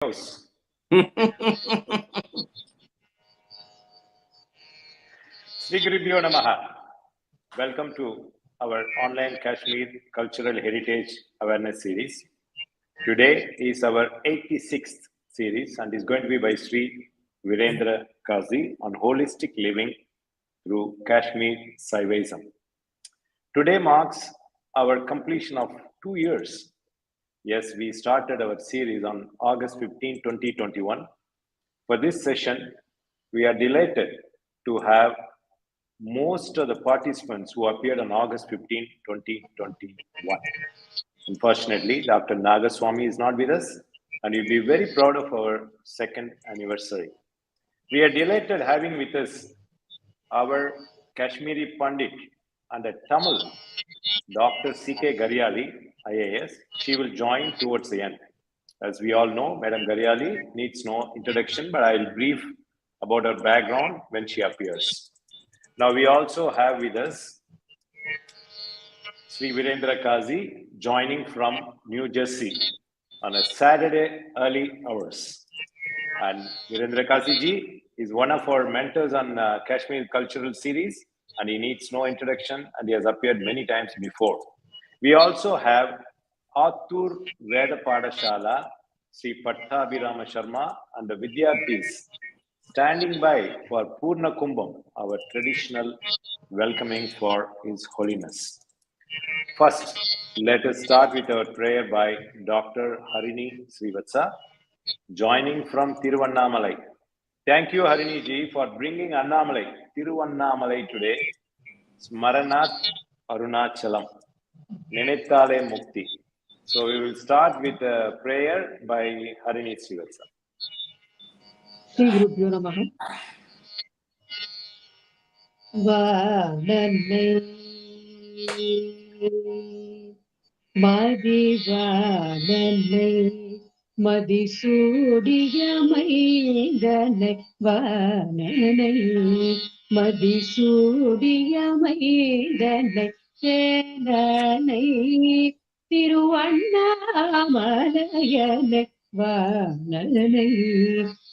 Sri Gurubhyo Namaha. Welcome to our online Kashmir Cultural Heritage Awareness Series. Today is our 86th series and is going to be by Sri Virendra Qazi on holistic living through Kashmir Saivism. Today marks our completion of 2 years. Yes, we started our series on August 15, 2021. For this session, we are delighted to have most of the participants who appeared on August 15, 2021. Unfortunately, Dr. Nagaswamy is not with us, and we'll be very proud of our second anniversary. We are delighted having with us our Kashmiri Pandit and a Tamil, Dr. C.K.Gariyali, IAS. She will join towards the end. As we all know, Madam Gariyali needs no introduction, but I will brief about her background when she appears. Now we also have with us Sri Virendra Qazi joining from New Jersey on a Saturday early hours. And Virendra Qazi ji is one of our mentors on Kashmir Cultural Series, and he needs no introduction, and he has appeared many times before. We also have Attur Veda Padashala, Sri Pattabhirama Sharma, and the Vidyarthis standing by for Purna Kumbham, our traditional welcoming for His Holiness. First, let us start with our prayer by Dr. Harini Srivatsa, joining from Tiruvannamalai. Thank you, Harini ji, for bringing Annamalai, Tiruvannamalai today. Smaranat Arunachalam, Nenethale Mukti. So we will start with a prayer by Harini Srivatsa. Sri Gurubhyo Namaha. Vananai Madivananai Madisudiyamaidanai Vananai Madisudiyamaidanai Senanai Tiruvannamalayanai Vananai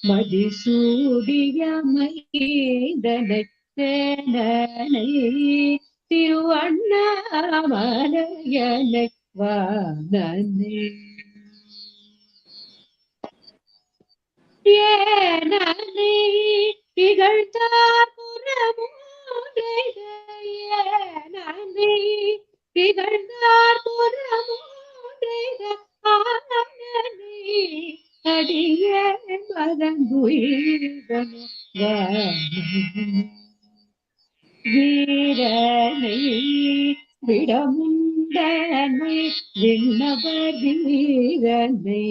Madisudiyamaidanai Senanai Tiruvannamalayanai Vananai Yenanai Tigaltar Puramudai Yenanai Tigaltar Puramudai Ananai Adiye Madanguidano Vananai Virendra Vidamundane Vinnavarvirane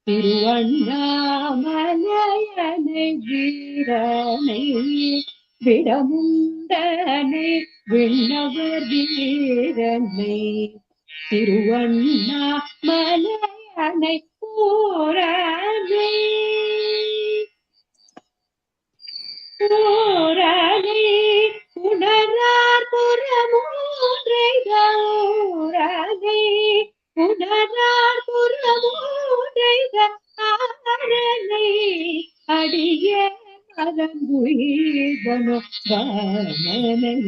Tiruvannamalai Virane Vidamundane Vinnavarvirane Tiruvannamalai Purane Purane Punarar Puramudrai Gaurane Punarar Puramudrai Gaurane Adiye Madanguidano Vananai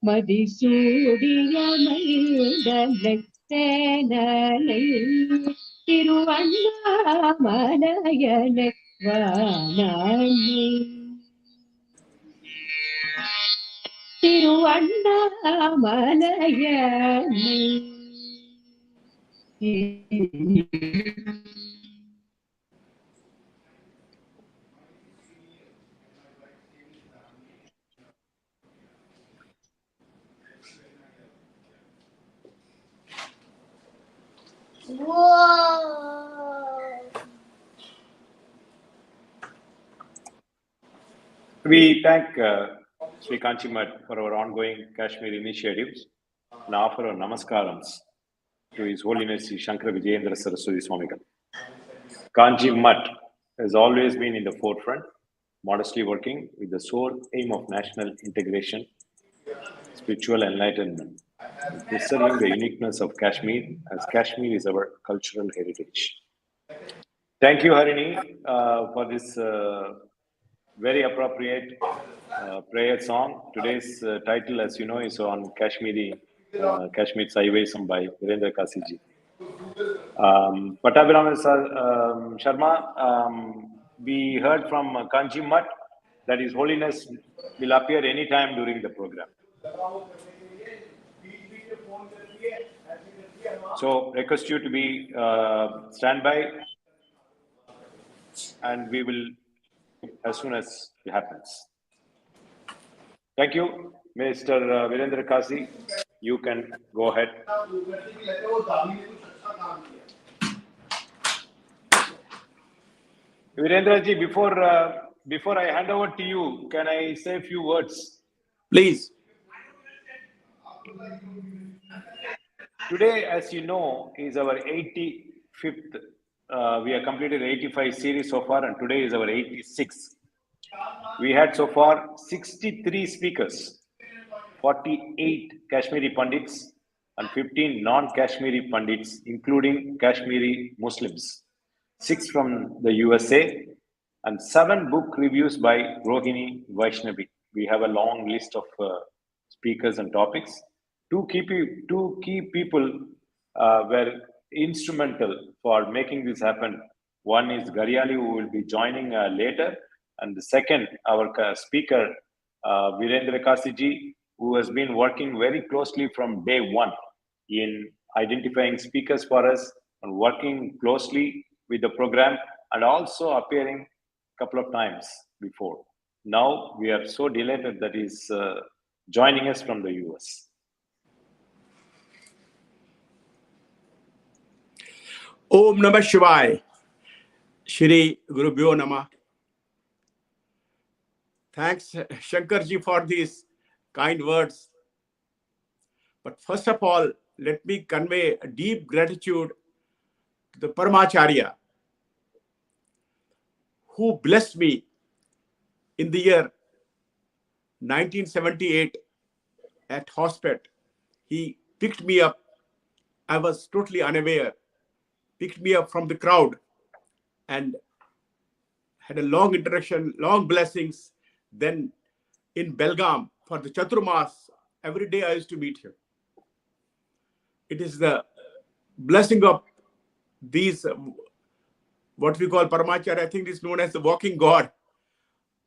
Madisudiyamaidanai Senanai Tiruvannamalayanai Vananai Tiruvannamalayanai. We thank Sri Kanchi for our ongoing Kashmir initiatives and offer our namaskarams to His Holiness Sri Shankara Vijayendra Saraswathi Swamigal. Kanchi has always been in the forefront, modestly working with the sole aim of national integration, spiritual enlightenment, and preserving the uniqueness of Kashmir, as Kashmir is our cultural heritage. Thank you, Harini, for this very appropriate prayer song. Today's title, as you know, is on Kashmir Saivism by Virendra Kasiji. Pattabhiram Sharma, we heard from Kanchi Mutt that His Holiness will appear anytime during the program. So, request you to be standby, and we will as soon as it happens. Thank you, Mr. Virendra Kasi. You can go ahead. Virendra ji, before I hand over to you, can I say a few words? Please. Today, as you know, is our 85th. We have completed 85 series so far, and today is our 86th. We had so far 63 speakers, 48 Kashmiri Pandits, and 15 non-Kashmiri Pandits, including Kashmiri Muslims, 6 from the USA, and 7 book reviews by Rohini Vaishnavi. We have a long list of speakers and topics. Two key people were instrumental for making this happen. One is Gariyali, who will be joining later, and the second, our speaker, Virendra Kasiji, who has been working very closely from day one in identifying speakers for us and working closely with the program and also appearing a couple of times before. Now we are so delighted that he's joining us from the US. Om Namah Shivaya. Shri Guru Bhyo Namah. Thanks, Shankarji, for these kind words. But first of all, let me convey a deep gratitude to the Paramacharya who blessed me in the year 1978 at Hospital. He picked me up. I was totally unaware. Picked me up from the crowd and had a long interaction, long blessings. Then in Belgaum for the Chaturmas, every day I used to meet him. It is the blessing of these, what we call Paramacharya, I think is known as the walking God.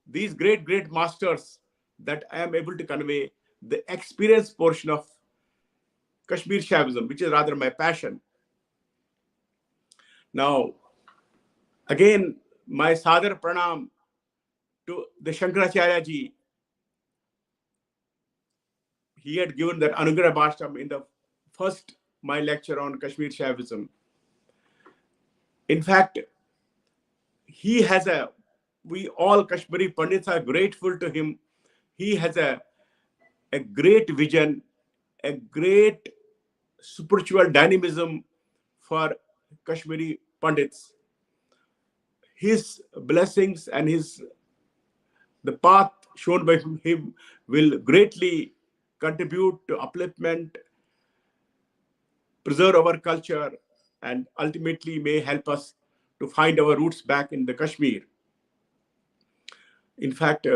These great, great masters that I am able to convey the experience portion of Kashmir Shaivism, which is rather my passion. Now, again, my Sadhar Pranam to the Shankaracharya ji. He had given that Anugrah Bhashtam in the first my lecture on Kashmir Shaivism. In fact, we all Kashmiri Pandits are grateful to him. He has a great vision, a great spiritual dynamism for Kashmiri Pandits. His blessings and the path shown by him will greatly contribute to upliftment, preserve our culture, and ultimately may help us to find our roots back in the Kashmir. In fact,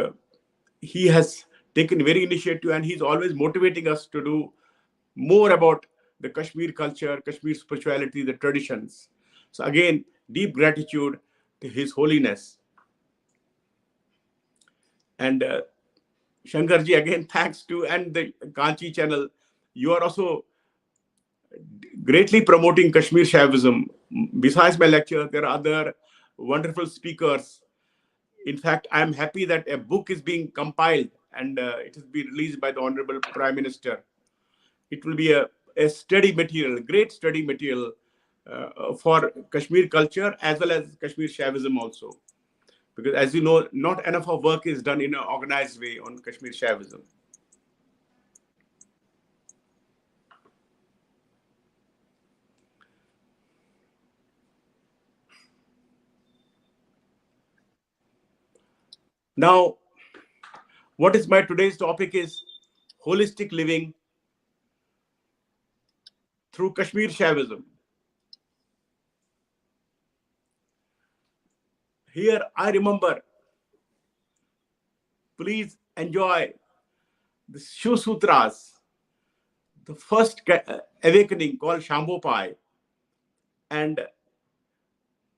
he has taken very initiative and he's always motivating us to do more about the Kashmir culture, Kashmir spirituality, the traditions. So again, deep gratitude to His Holiness. And Shankarji, again, thanks to, and the Kanchi channel. You are also greatly promoting Kashmir Shaivism. Besides my lecture, there are other wonderful speakers. In fact, I am happy that a book is being compiled and it has been released by the Honorable Prime Minister. It will be a study material, great study material for Kashmir culture as well as Kashmir Shaivism also. Because as you know, not enough of work is done in an organized way on Kashmir Shaivism. Now, what is my today's topic is holistic living through Kashmir Shaivism. Here I remember, please enjoy the Shiv Sutras, the first awakening called Shambhopai. And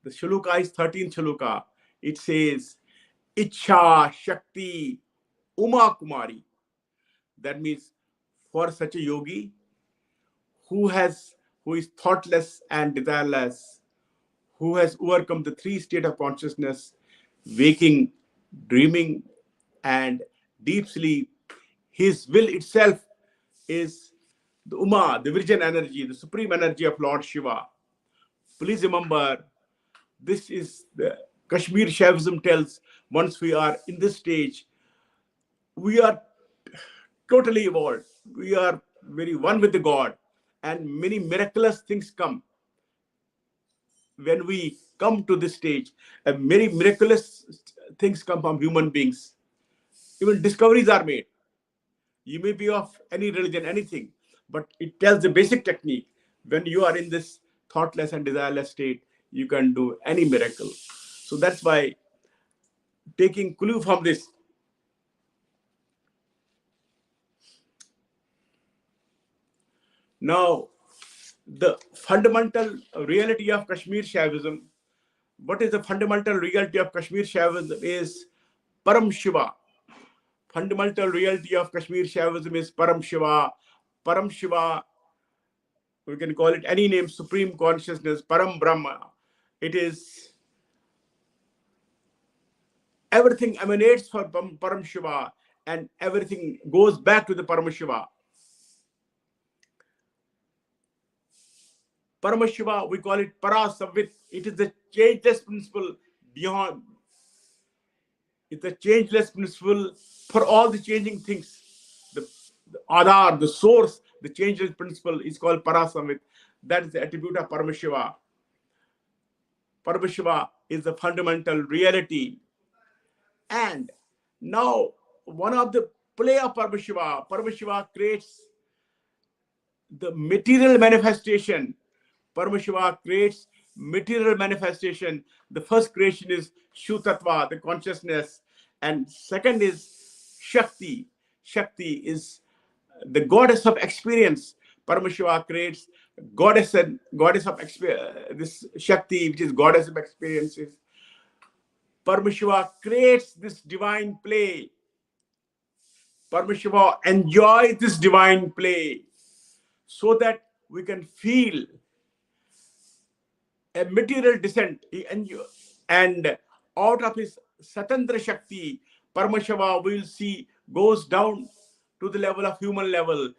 the Shloka is 13th Shloka. It says, Ichha Shakti Uma Kumari. That means for such a yogi who is thoughtless and desireless, who has overcome the three states of consciousness, waking, dreaming, and deep sleep, his will itself is the Uma, the Virgin energy, the supreme energy of Lord Shiva. Please remember, this is the Kashmir Shaivism tells, once we are in this stage, we are totally evolved. We are very one with the God, and many miraculous things come when we come to this stage. And many miraculous things come from human beings. Even discoveries are made. You may be of any religion, anything, but it tells the basic technique. When you are in this thoughtless and desireless state, you can do any miracle. So that's why, taking clue from this, now the fundamental reality of Kashmir Shaivism, what is the fundamental reality of Kashmir Shaivism is Param Shiva. Fundamental reality of Kashmir Shaivism is Param Shiva. Param Shiva, we can call it any name, Supreme Consciousness, Param Brahma. It is, everything emanates from Param Shiva, and everything goes back to the Param Shiva. Param Shiva, we call it Parasavit. It is the changeless principle beyond. It's a changeless principle for all the changing things. The Adar, the source, the changeless principle is called Parasamvit. That is the attribute of Paramashiva. Paramashiva is the fundamental reality. And now, one of the play of Paramashiva creates the material manifestation. Paramashiva creates material manifestation. The first creation is Shutatva, the consciousness. And second is Shakti. Shakti is the goddess of experience. Paramashiva creates goddess of experience. This Shakti, which is goddess of experiences. Paramashiva creates this divine play. Paramashiva enjoys this divine play so that we can feel a material descent. And out of his Satandra Shakti, Paramashiva will see goes down to the level of human level,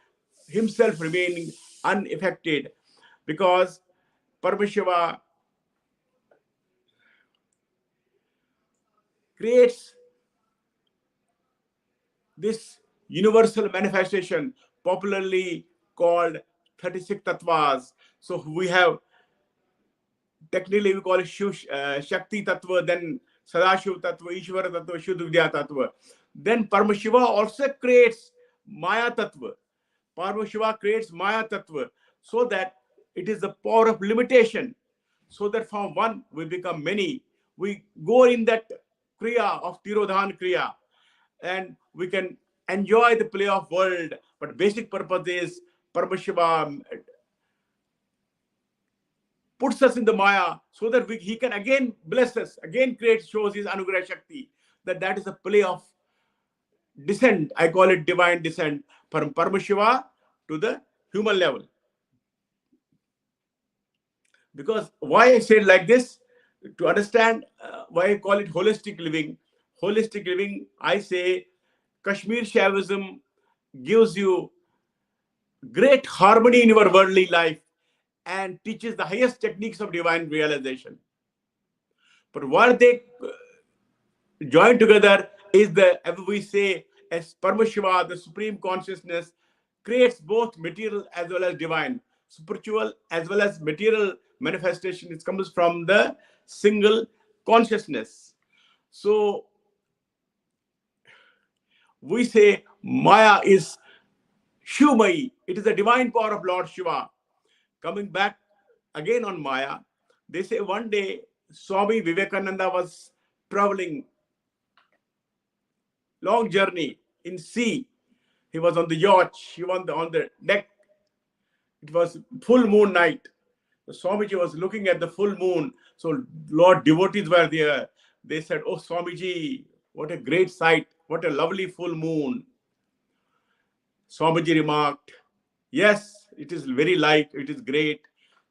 himself remaining unaffected, because Paramashiva creates this universal manifestation, popularly called 36 Tattvas. So we have, technically we call it Shakti Tattva, then Sadashiv Tattva, Ishvara Tattva, Shuddha Vidya Tattva. Then Paramashiva also creates Maya Tattva. Paramashiva creates Maya Tattva so that it is the power of limitation, so that from one we become many. We go in that Kriya of Tirodhan Kriya, and we can enjoy the play of world. But basic purpose is Paramashiva puts us in the Maya so that he can again bless us, again shows his Anugrah Shakti. That is a play of descent. I call it divine descent from Paramashiva to the human level. Because why I say it like this, to understand why I call it holistic living. Holistic living, I say Kashmir Shaivism gives you great harmony in your worldly life and teaches the highest techniques of divine realization. But what they join together is as we say, as Paramashiva, the supreme consciousness, creates both material as well as divine, spiritual as well as material manifestation. It comes from the single consciousness. So we say Maya is Shivamai. It is the divine power of Lord Shiva. Coming back again on Maya, they say one day Swami Vivekananda was traveling, long journey in sea. He was on the yacht, he was on the deck. It was full moon night. The Swamiji was looking at the full moon. So Lord devotees were there. They said, "Oh Swamiji, what a great sight. What a lovely full moon." Swamiji remarked, "Yes, it is very light. It is great.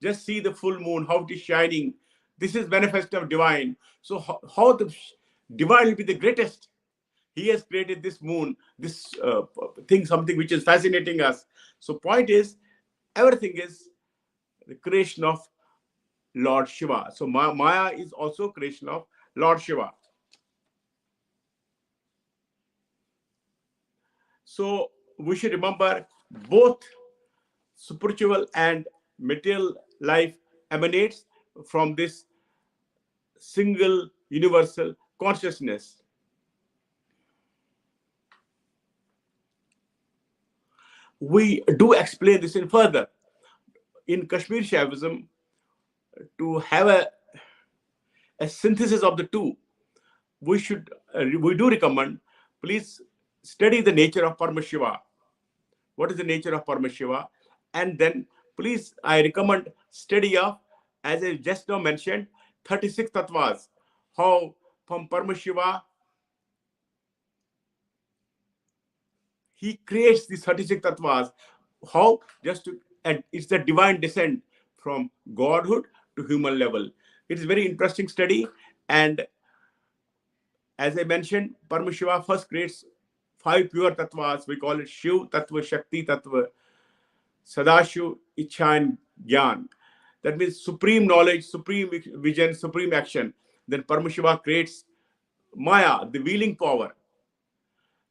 Just see the full moon, how it is shining. This is manifest of divine. So how the divine will be the greatest? He has created this moon, this thing, something which is fascinating us." So point is, everything is the creation of Lord Shiva. So Maya is also creation of Lord Shiva. So we should remember both spiritual and material life emanates from this single universal consciousness. We do explain this in further. In Kashmir Saivism, to have a synthesis of the two, we do recommend, please study the nature of Paramashiva. What is the nature of Paramashiva? And then please, I recommend study of, as I just now mentioned, 36 tattvas. How from Paramashiva he creates these 36 tattvas. How? And it's the divine descent from godhood to human level. It is very interesting study. And as I mentioned, Paramashiva first creates 5 pure tattvas. We call it Shiv Tattva, Shakti Tattva, Sadashiv, Ichha, and Gyan. That means supreme knowledge, supreme vision, supreme action. Then Paramashiva creates Maya, the wheeling power.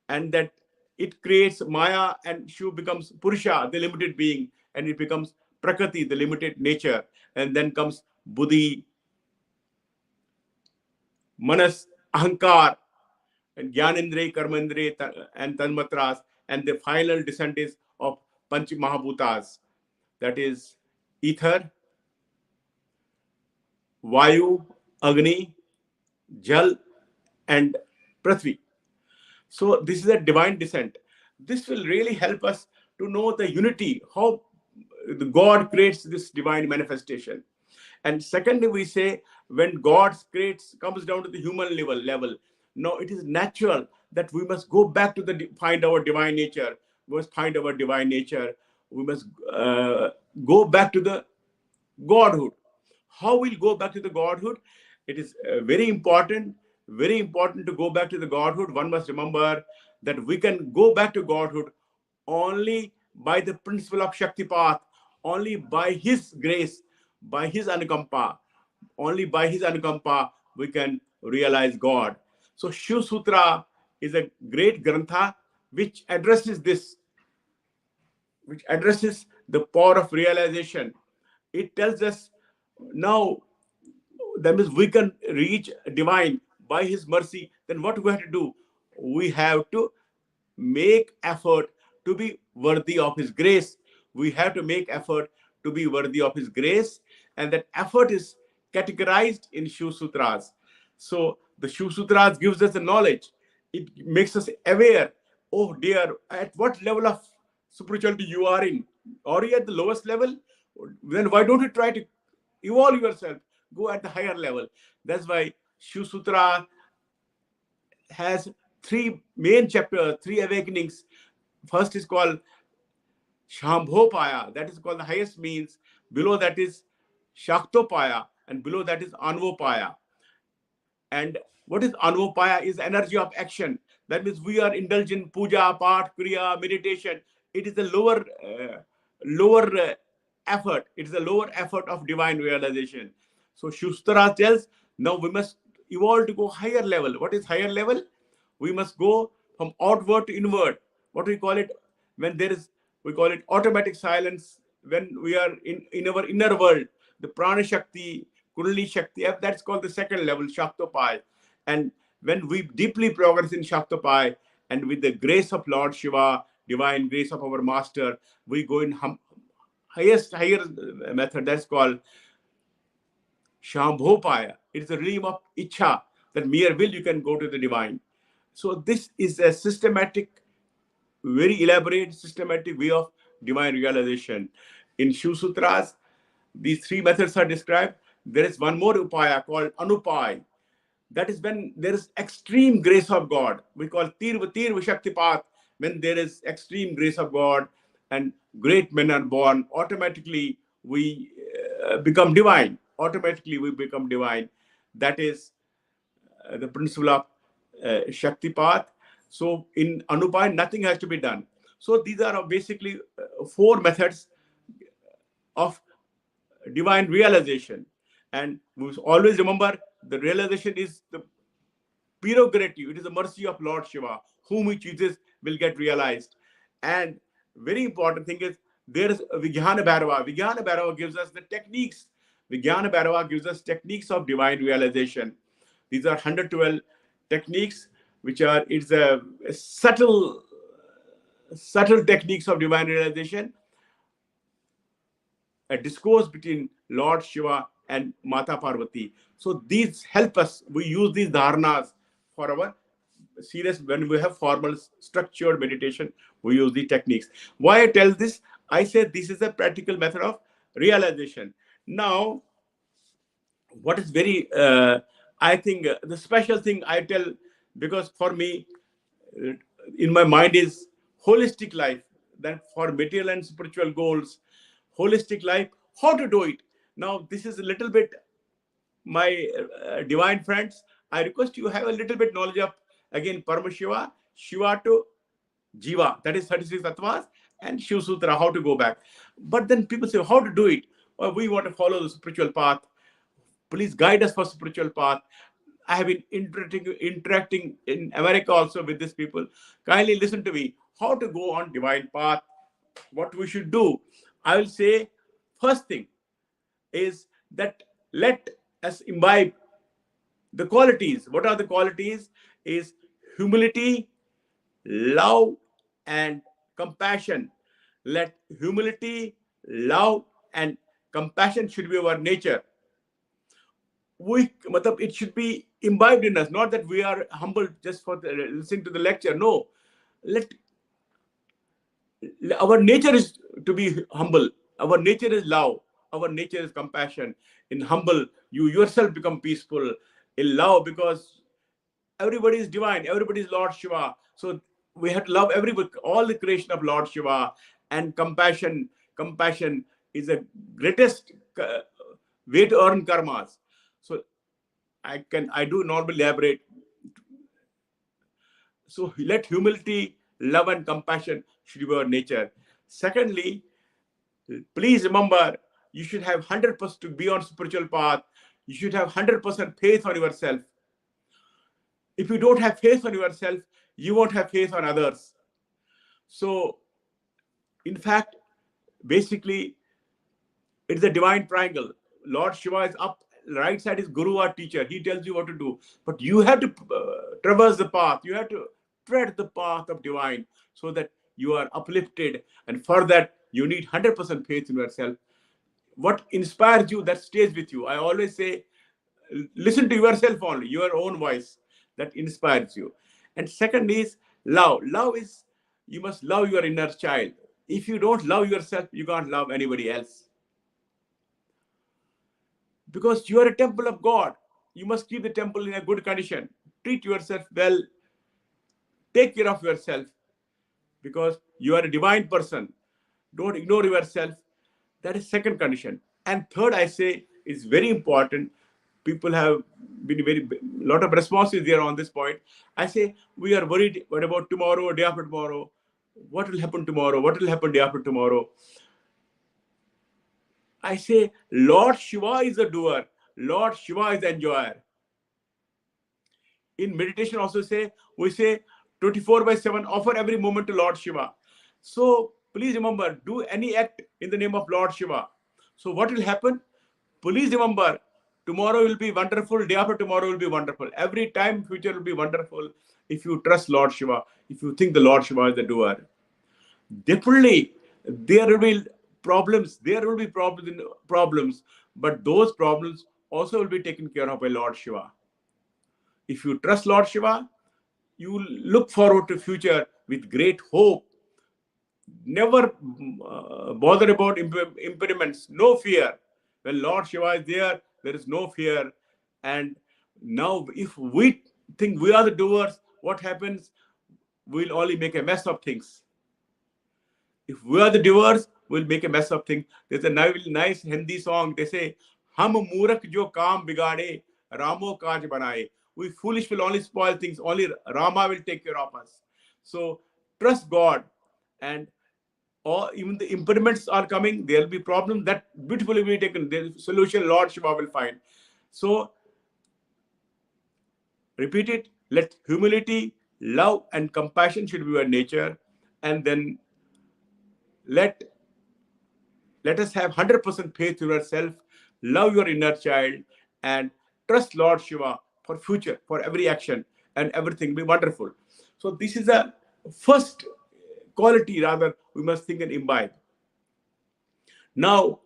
And that it creates Maya, and Shiv becomes Purusha, the limited being, and it becomes Prakriti, the limited nature. And then comes Buddhi, Manas, Ahankar, and Gyanendriya, Karmendriya, and Tanmatras. And the final descent is of Panch Mahabhutas. That is ether, Vayu, Agni, Jal, and Prithvi. So this is a divine descent. This will really help us to know the unity, how the God creates this divine manifestation. And secondly, we say when God comes down to the human level, no, it is natural that we must go back to find our divine nature. We must find our divine nature. We must go back to the Godhood. How we'll go back to the Godhood? It is very important to go back to the Godhood. One must remember that we can go back to Godhood only by the principle of Shaktipat, only by His grace, by His Anukampa. Only by His Anukampa we can realize God. So Shiv Sutra is a great grantha which addresses this, which addresses the power of realization. It tells us now, that means we can reach divine by His mercy. Then what we have to do? We have to make effort to be worthy of His grace. We have to make effort to be worthy of His grace. And that effort is categorized in Shiv Sutras. So the Shiv Sutras gives us the knowledge. It makes us aware, oh dear, at what level of spirituality you are in. Are you at the lowest level? Then why don't you try to evolve yourself? Go at the higher level. That's why Shiv Sutra has 3 main chapters, 3 awakenings. First is called Shambhopaya. That is called the highest means. Below that is Shaktopaya. And below that is Anvopaya. And what is Anvopaya? Is energy of action. That means we are indulged in puja, part, kriya, meditation. It is the lower effort. It is the lower effort of divine realization. So Shustra tells, now we must evolve to go higher level. What is higher level? We must go from outward to inward. What we call it? We call it automatic silence. When we are in our inner world, the Prana Shakti, Kundalini Shakti, that's called the second level, Shaktopai. And when we deeply progress in Shaktopai, and with the grace of Lord Shiva, divine grace of our master, we go in higher method. That's called Shambhopaya. It is the realm of Ichha. that mere will you can go to the divine. So this is a systematic, very elaborate, systematic way of divine realization. In Shiv Sutras, these three methods are described. There is one more upaya called Anupay. That is when there is extreme grace of God. We call Tirva Shaktipat. When there is extreme grace of God and great men are born, automatically we become divine. Automatically we become divine. That is the principle of Shaktipat. So in Anupay, nothing has to be done. So these are basically four methods of divine realization. And we always remember the realization is the prerogative. It is the mercy of Lord Shiva. Whom he chooses will get realized. And very important thing is there is Vijnana Bhairava. Vijnana Bhairava gives us the techniques. Vijnana Bhairava gives us techniques of divine realization. These are 112 techniques, which are, it's a subtle techniques of divine realization, a discourse between Lord Shiva and Mata Parvati. So these help us. We use these dharanas for our serious, when we have formal structured meditation, we use the techniques. Why I tell this? I say this is a practical method of realization. Now, what is very, I think the special thing I tell, because for me, in my mind is holistic life, that for material and spiritual goals, holistic life, how to do it. Now, this is a little bit, my divine friends, I request you have a little bit knowledge of, again, Paramashiva, Shiva to Jiva, that is 36 Tattvas, and Shiv Sutra, how to go back. But then people say, how to do it? Well, we want to follow the spiritual path. Please guide us for spiritual path. I have been interacting in America also with these people. Kindly listen to me. How to go on divine path, what we should do. I will say, first thing is that let us imbibe the qualities. What are the qualities? Is humility, love, and compassion. Let humility, love, and compassion should be our nature. It should be imbibed in us, not that we are humble just for listening to the lecture. No, our nature is to be humble. Our nature is love. Our nature is compassion. In humble, you yourself become peaceful. In love, because everybody is divine. Everybody is Lord Shiva. So we have to love everybody, all the creation of Lord Shiva. And compassion is the greatest way to earn karmas. So I do normally elaborate. So let humility, love, and compassion should be our nature. Secondly, please remember, you should have 100% to be on spiritual path. You should have 100% faith on yourself. If you don't have faith on yourself, you won't have faith on others. So, in fact, basically, it's a divine triangle. Lord Shiva is up, right side is Guru or teacher. He tells you what to do. But you have to traverse the path. You have to tread the path of divine so that you are uplifted. And for that, you need 100% faith in yourself. What inspires you, that stays with you. I always say, listen to yourself only, your own voice that inspires you. And second is love. Love is, you must love your inner child. If you don't love yourself, you can't love anybody else. Because you are a temple of God. You must keep the temple in a good condition. Treat yourself well. Take care of yourself. Because you are a divine person. Don't ignore yourself. That is second condition. And third, I say, is very important. People have been lot of responses there on this point. I say, we are worried, what about tomorrow, day after tomorrow? What will happen tomorrow? What will happen day after tomorrow? I say, Lord Shiva is the doer. Lord Shiva is the enjoyer. In meditation also we say 24/7, offer every moment to Lord Shiva. So please remember, do any act in the name of Lord Shiva. So what will happen? Please remember, tomorrow will be wonderful, day after tomorrow will be wonderful. Every time future will be wonderful if you trust Lord Shiva, if you think the Lord Shiva is the doer. Definitely, there will be problems, but those problems also will be taken care of by Lord Shiva. If you trust Lord Shiva, you look forward to future with great hope. Never bother about impediments. No fear. When Lord Shiva is there, there is no fear. And now, if we think we are the doers, what happens? We'll only make a mess of things. If we are the doers, we'll make a mess of things. There's a nice Hindi song. They say, "Hum moorak jo kaam bigade, Ramo kaj banaye." We foolish will only spoil things. Only Rama will take care of us. So trust God, and or even the impediments are coming. There will be problems that beautifully will be taken. The solution Lord Shiva will find. So repeat it. Let humility, love, and compassion should be our nature, and then let us have 100% faith in yourself, love your inner child, and trust Lord Shiva for future, for every action, and everything will be wonderful. So this is the first quality, rather, we must think and imbibe. Now,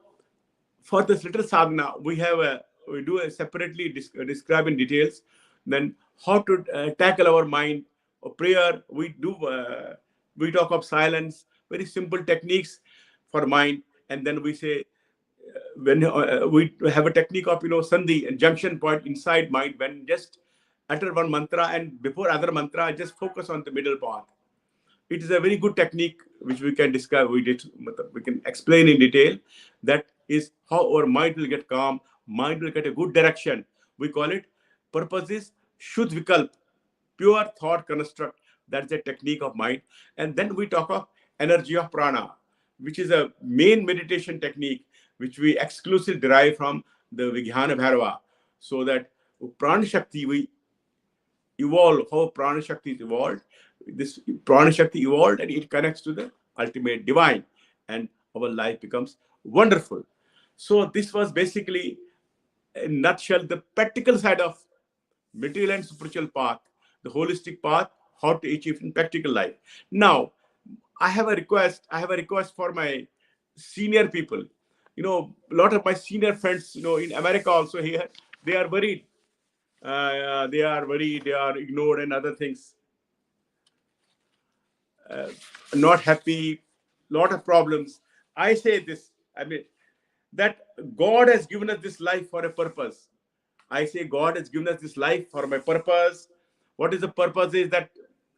for this little sadhana, we do a separately describe in details. Then how to tackle our mind. Or prayer, we talk of silence, very simple techniques for mind. And then we say, when we have a technique of sandhi and junction point inside mind, when just utter one mantra and before other mantra, just focus on the middle path. It is a very good technique which we can describe. We can explain in detail. That is how our mind will get calm. Mind will get a good direction. We call it purpose is Shuddh Vikalp, pure thought construct. That's the technique of mind. And then we talk of energy of prana, which is a main meditation technique which we exclusively derive from the Vijnana Bhairava. So that prana shakti, we evolve how prana shakti is evolved. This prana shakti evolved and it connects to the ultimate divine, and our life becomes wonderful. So this was basically, in a nutshell, the practical side of material and spiritual path, the holistic path, how to achieve in practical life. Now, I have a request for my senior people. A lot of my senior friends, in America also here, they are worried. They are ignored and other things. Not happy, lot of problems. I say this, that God has given us this life for a purpose. I say God has given us this life for my purpose. What is the purpose? Is that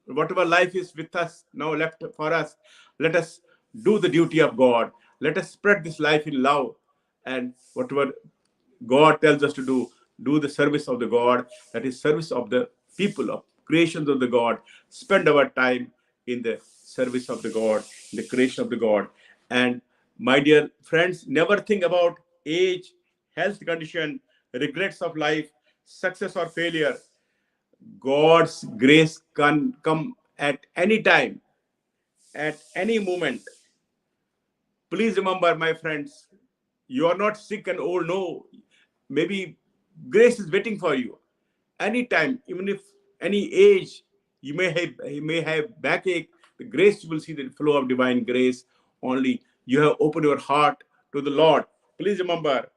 whatever life is with us, now left for us, let us do the duty of God. Let us spread this life in love. And whatever God tells us to do the service of the God, that is service of the people, of creations of the God. Spend our time in the service of the God, in the creation of the God. And my dear friends, never think about age, health condition, regrets of life, success or failure. God's grace can come at any time, at any moment. Please remember, my friends, you are not sick and old. No, maybe grace is waiting for you. Anytime, even if any age, you may have backache, the grace, you will see the flow of divine grace. Only you have opened your heart to the Lord. Please remember.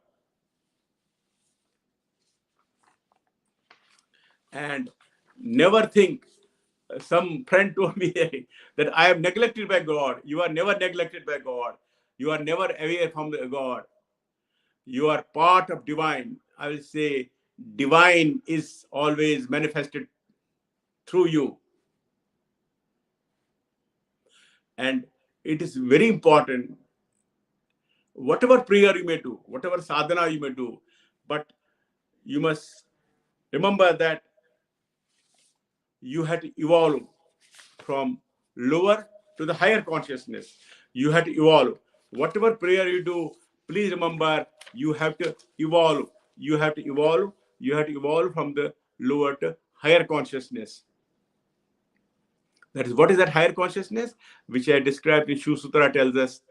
And never think, some friend told me that I am neglected by God. You are never neglected by God. You are never away from the God. You are part of divine. I will say divine is always manifested through you. And it is very important, whatever prayer you may do, whatever sadhana you may do, but you must remember that you had to evolve from lower to the higher consciousness. You have to evolve. Whatever prayer you do, please remember, you have to evolve. You have to evolve. You have to evolve from the lower to higher consciousness. That is, what is that higher consciousness? Which I described in Shu Sutra tells us,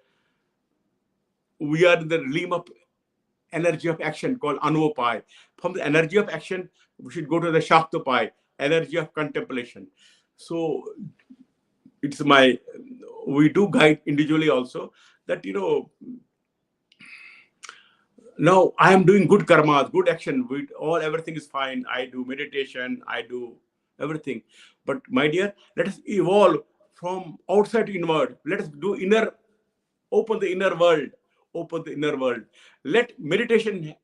we are in the realm of energy of action called Anupai. From the energy of action, we should go to the Shaktopai, energy of contemplation. So we do guide individually also that, now I am doing good karmas, good action. With all everything is fine. I do meditation. I do everything. But my dear, let us evolve from outside to inward. Let us do inner. Open the inner world. Open the inner world. Let meditation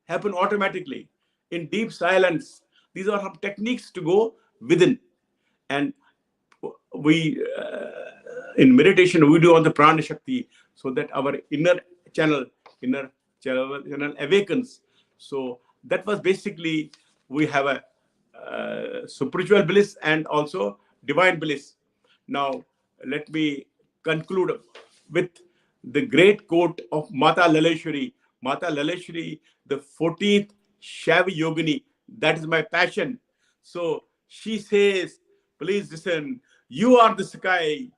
happen automatically in deep silence. These are some techniques to go within. And we in meditation we do on the prana shakti so that our channel inner channel awakens. So that was basically, we have a spiritual bliss and also divine bliss. Now let me conclude with the great quote of Mata Laleshwari. Mata Laleshwari, the 14th Shavi Yogini. That is my passion. So she says, please listen, you are the sky,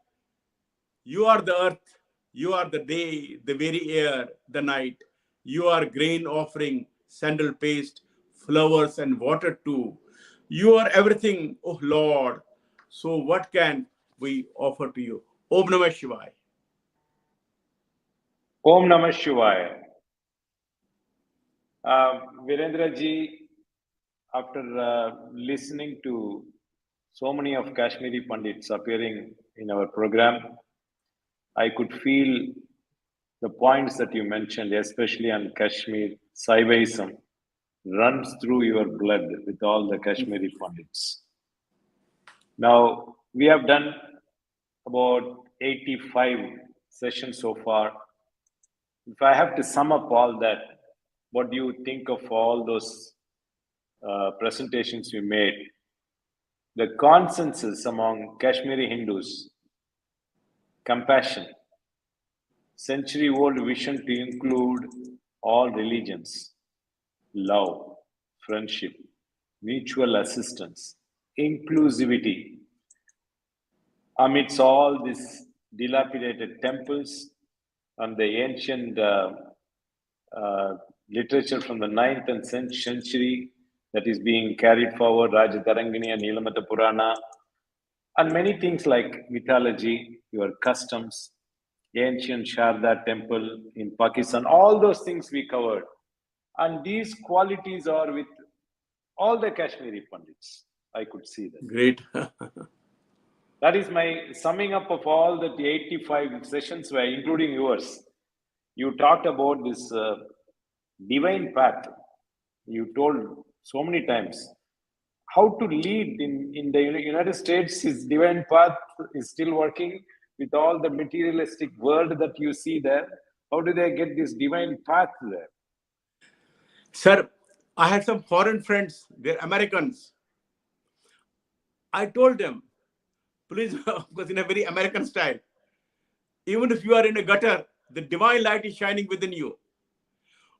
you are the earth, you are the day, the very air, the night. You are grain offering, sandal paste, flowers and water too. You are everything, oh Lord. So what can we offer to you? Om Namah Shivaya. Om Namah Shivaya. Virendra ji, after listening to so many of Kashmiri Pandits appearing in our program, I could feel the points that you mentioned, especially on Kashmir, Saivism, runs through your blood with all the Kashmiri Pandits. Now, we have done about 85 sessions so far. If I have to sum up all that, what do you think of all those presentations we made? The consensus among Kashmiri Hindus, compassion, century-old vision to include all religions, love, friendship, mutual assistance, inclusivity. Amidst all these dilapidated temples and the ancient literature from the 9th and 10th century that is being carried forward, Rajatarangini and Nilamata Purana, and many things like mythology, your customs, ancient Sharda temple in Pakistan, all those things we covered. And these qualities are with all the Kashmiri Pandits. I could see that. Great. That is my summing up of all the 85 sessions, were including yours. You talked about this divine path. You told so many times how to lead in the United States. His divine path is still working with all the materialistic world that you see there. How do they get this divine path there? Sir, I had some foreign friends, they're Americans. I told them, please, because in a very American style, even if you are in a gutter, the divine light is shining within you.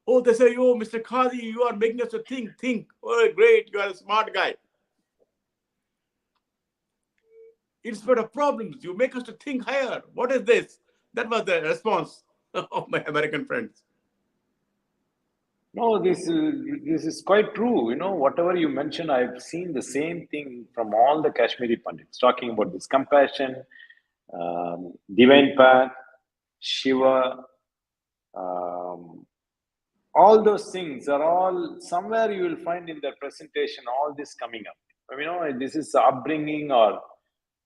Oh, they say, oh, Mr. Qazi, you are making us to think. Oh, great, you are a smart guy. Instead of problems, you make us to think higher. What is this? That was the response of my American friends. No, this is quite true. You know, whatever you mentioned, I've seen the same thing from all the Kashmiri Pandits talking about this compassion, divine path, Shiva, all those things are all somewhere you will find in their presentation. All this coming up. I mean, this is upbringing, or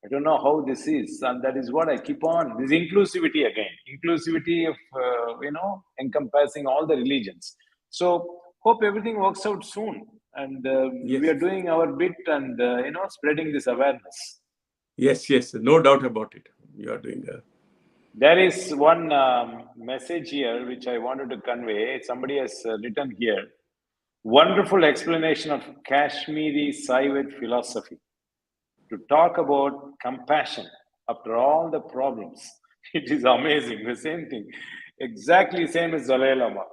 I don't know how this is, and that is what I keep on. This inclusivity again, inclusivity of encompassing all the religions. So hope everything works out soon, and Yes. we are doing our bit and spreading this awareness. Yes, no doubt about it. You are doing that. There is one message here which I wanted to convey. Somebody has written here. Wonderful explanation of Kashmiri Saivid philosophy. To talk about compassion after all the problems. It is amazing. The same thing. Exactly same as Dalai Lama.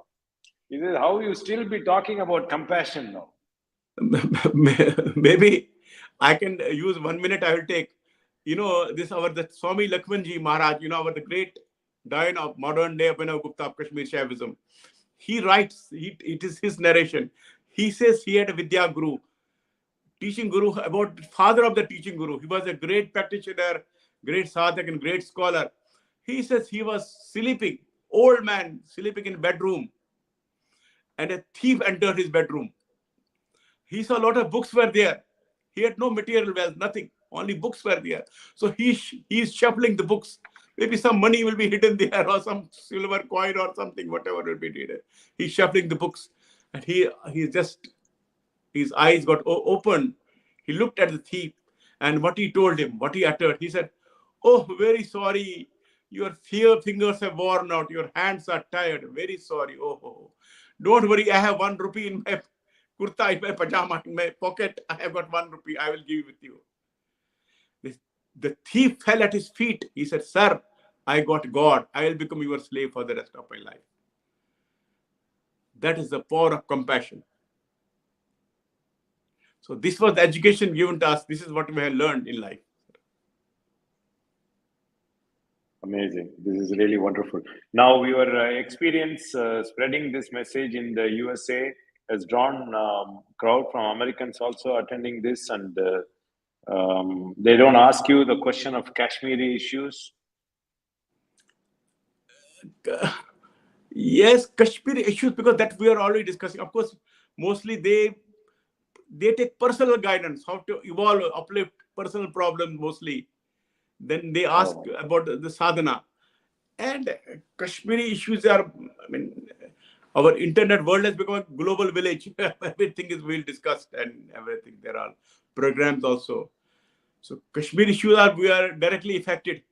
It is how you still be talking about compassion now. Maybe I can use 1 minute. I will take. The Swami Lakshmanji Maharaj, the great Dayan of modern day Abhinav Gupta of Kashmir Shaivism. He writes, it is his narration. He says he had a Vidya Guru, teaching guru, about father of the teaching guru. He was a great practitioner, great sadhak and great scholar. He says he was sleeping, old man, sleeping in bedroom. and a thief entered his bedroom. He saw a lot of books were there. He had no material wealth, nothing. Only books were there. So he's shuffling the books. Maybe some money will be hidden there, or some silver coin or something, whatever will be hidden. He's shuffling the books, and his eyes got open. He looked at the thief, and what he told him, what he uttered, he said, "Oh, very sorry. Your fingers have worn out. Your hands are tired. Very sorry. Oh. Don't worry. I have 1 rupee in my kurta, in my pajama, in my pocket. I have got 1 rupee. I will give with you." The thief fell at his feet. He said, "Sir, I got God. I will become your slave for the rest of my life." That is the power of compassion. So this was the education given to us. This is what we have learned in life. Amazing. This is really wonderful. Now, your experience spreading this message in the USA has drawn crowd from Americans also attending this, and they don't ask you the question of Kashmiri issues. Yes, Kashmiri issues, because that we are already discussing. Of course, mostly they take personal guidance, how to evolve, uplift personal problems mostly. Then they ask about the sadhana. And Kashmiri issues are, our internet world has become a global village. Everything is well discussed and everything. There are programs also. So Kashmiri issues we are directly affected.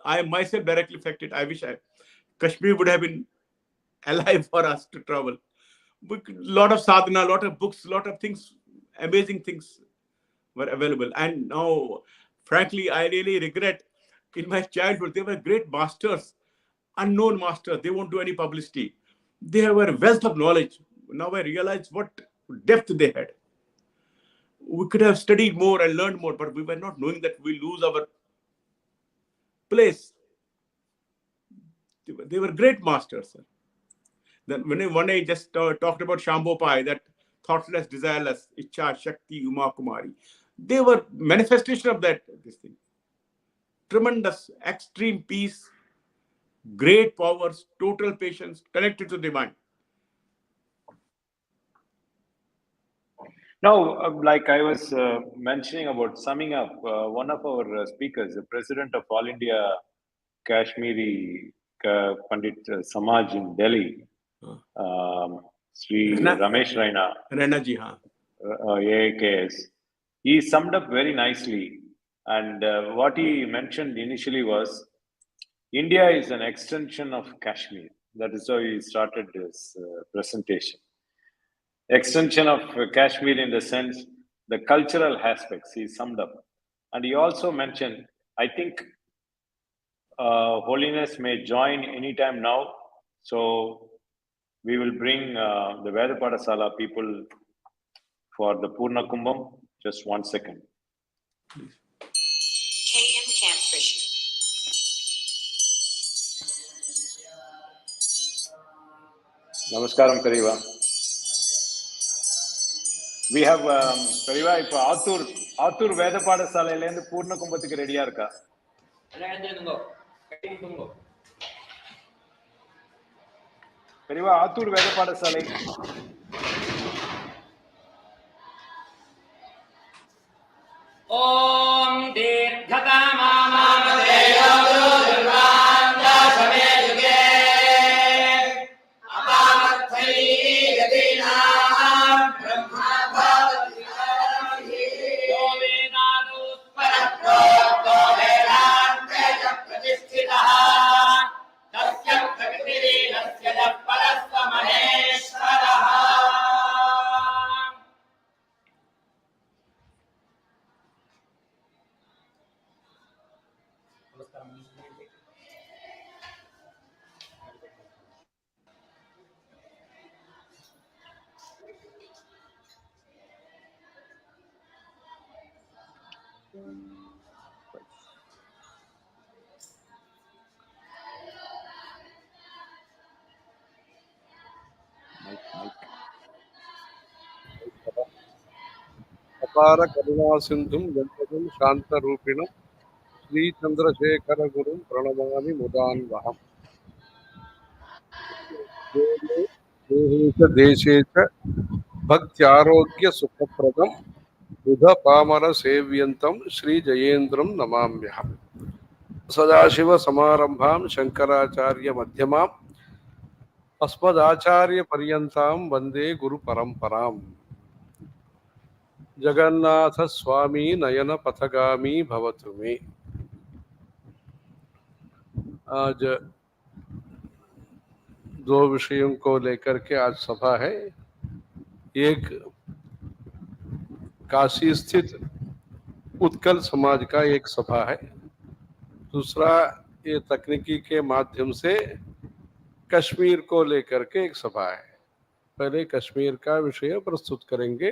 I am myself directly affected. I wish Kashmir would have been alive for us to travel. A lot of sadhana, a lot of books, a lot of things, amazing things were available. And now, frankly, I really regret, in my childhood, they were great masters, unknown masters. They won't do any publicity. They were a wealth of knowledge. Now I realize what depth they had. We could have studied more and learned more, but we were not knowing that we lose our place. They were great masters. Then when I just talked about Shambhopai, that thoughtless, desireless, Icha, Shakti, Uma Kumari, they were manifestation of this thing. Tremendous, extreme peace, great powers, total patience, connected to divine. Now, like I was mentioning about summing up, one of our speakers, the president of All India Kashmiri Pandit Samaj in Delhi, Sri Ramesh Raina ji, AAKS, he summed up very nicely. And what he mentioned initially was, India is an extension of Kashmir. That is how he started his presentation. Extension of Kashmir in the sense, the cultural aspects he summed up. And he also mentioned, I think Holiness may join anytime now. So we will bring the Veda Padasala people for the Purna Kumbham. Just 1 second. KM Camp Krishna. Namaskaram, Kariva. We have Kariva, இப்போ ஆத்தூர் வேத பாடசாலையிலேருந்து பூர்ண கும்பத்துக்கு ரெடியா இருக்கா? கரிவா, ஆத்தூர் வேத பாடசாலை. ஓம் தீர்க்கதமாமதேயோ துர்வாந்தா சமே UK அபாமர்த்தை யதீனாம் Brahma பாவதிஹி யோவேனாது பரப்ரோக்தோ வேதாந்தே பிரதிஷ்ഠிதः தஸ்ய பிரகிருதிரஸ்ய பரஸ்வ மகேஸ்வரः. అపార కరుణా సింధుం జంతకం శాంత రూపిణం శ్రీ చంద్రశేఖర గురుం ప్రణమామి ముదాన్వహం. देहे च देशे च भक्त्यारोग्य सुखप्रदं बुध पामर सेव्यन्तं श्री जयेन्द्रं नमाम्यहम्। सदाशिव समारंभां शंकराचार्य मध्यमां अस्मदाचार्य पर्यन्तां वंदे गुरु परंपराम्। जगन्नाथ स्वामी नयन पथगामी भवतु मे। आज दो विषयों को लेकर के आज सभा है। एक काशी स्थित उत्कल समाज का एक सभा है, दूसरा ये तकनीकी के माध्यम से कश्मीर को लेकर के एक सभा है। पहले कश्मीर का विषय प्रस्तुत करेंगे।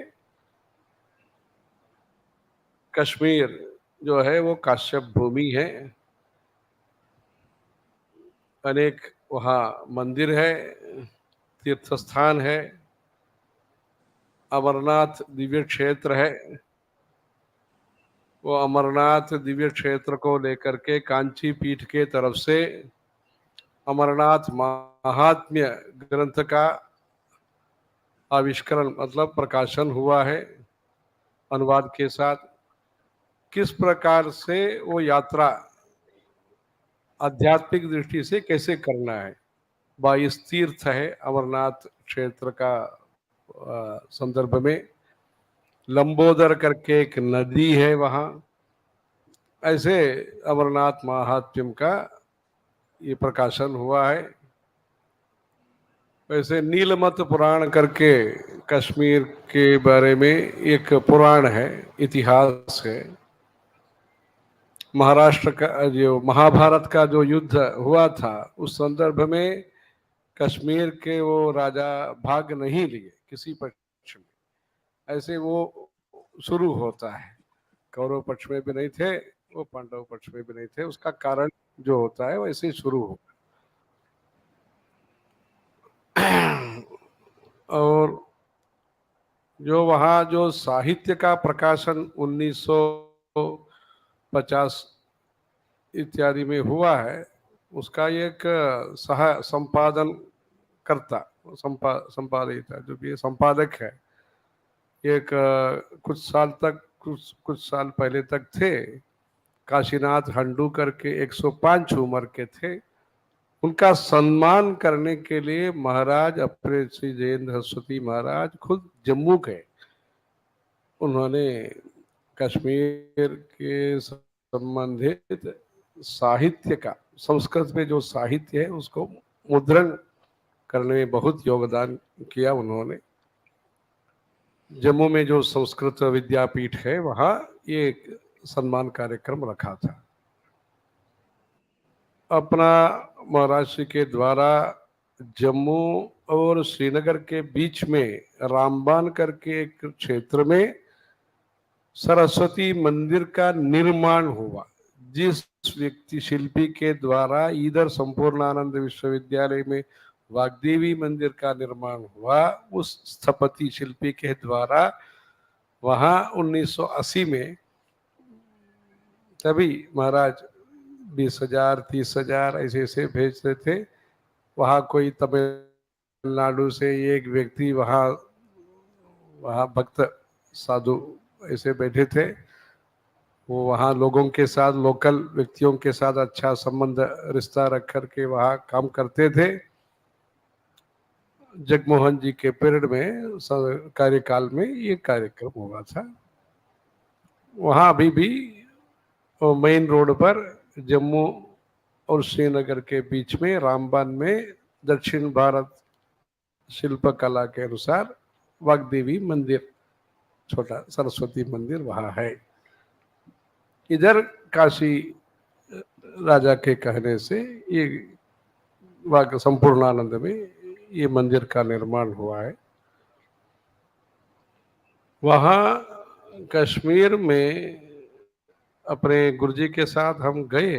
कश्मीर जो है वो काश्यप भूमि है, अनेक वहाँ मंदिर है, तीर्थ स्थान है, अमरनाथ दिव्य क्षेत्र है। वो अमरनाथ दिव्य क्षेत्र को लेकर के कांची पीठ के तरफ से अमरनाथ महात्म्य ग्रंथ का आविष्करण मतलब प्रकाशन हुआ है अनुवाद के साथ। किस प्रकार से वो यात्रा आध्यात्मिक दृष्टि से कैसे करना है। 22 तीर्थ है अमरनाथ क्षेत्र का संदर्भ में। लंबोदर करके एक नदी है वहाँ। ऐसे अमरनाथ महात्म्य का ये प्रकाशन हुआ है। वैसे नीलमत पुराण करके कश्मीर के बारे में एक पुराण है, इतिहास है। महाराष्ट्र का जो महाभारत का जो युद्ध हुआ था उस संदर्भ में कश्मीर के वो राजा भाग नहीं लिए किसी पक्ष में। ऐसे वो शुरू होता है। कौरव पक्ष में भी नहीं थे, वो पांडव पक्ष में भी नहीं थे। उसका कारण जो होता है वैसे ही शुरू हो। और जो वहाँ जो साहित्य का प्रकाशन 1950 इत्यादि में हुआ है, उसका एक संपादन करता संपादित जो भी संपादक है, एक कुछ साल पहले तक थे, काशीनाथ हंडू करके 105 उम्र के थे। उनका सम्मान करने के लिए महाराज अपने श्री जयेंद्र सरस्वती महाराज खुद जम्मू गए। उन्होंने कश्मीर के संबंधित साहित्य का, संस्कृत में जो साहित्य है उसको मुद्रण करने में बहुत योगदान किया उन्होंने। जम्मू में जो संस्कृत विद्यापीठ है वहाँ ये सम्मान कार्यक्रम रखा था। अपना महाराष्ट्र के द्वारा जम्मू और श्रीनगर के बीच में रामबान करके एक क्षेत्र में सरस्वती मंदिर का निर्माण हुआ। जिस व्यक्ति शिल्पी के द्वारा इधर संपूर्णानंद विश्वविद्यालय में वाग्देवी मंदिर का निर्माण हुआ, उस स्थपति शिल्पी के द्वारा वहाँ 1980 में तभी महाराज 20,000 30,000 ऐसे भेजते थे। वहाँ कोई तमिलनाडु से एक व्यक्ति वहाँ भक्त साधु ऐसे बैठे थे। वो वहाँ लोगों के साथ, लोकल व्यक्तियों के साथ अच्छा संबंध रिश्ता रख कर के वहाँ काम करते थे। जगमोहन जी के पीरियड में कार्यकाल में ये कार्यक्रम हुआ था। वहाँ अभी भी मेन रोड पर जम्मू और श्रीनगर के बीच में रामबान में दक्षिण भारत शिल्प कला के अनुसार वाग्देवी मंदिर, छोटा सरस्वती मंदिर वहाँ है। इधर काशी राजा के कहने से ये वाग संपूर्णानंद में ये मंदिर का निर्माण हुआ है। वहाँ कश्मीर में अपने गुरुजी के साथ हम गए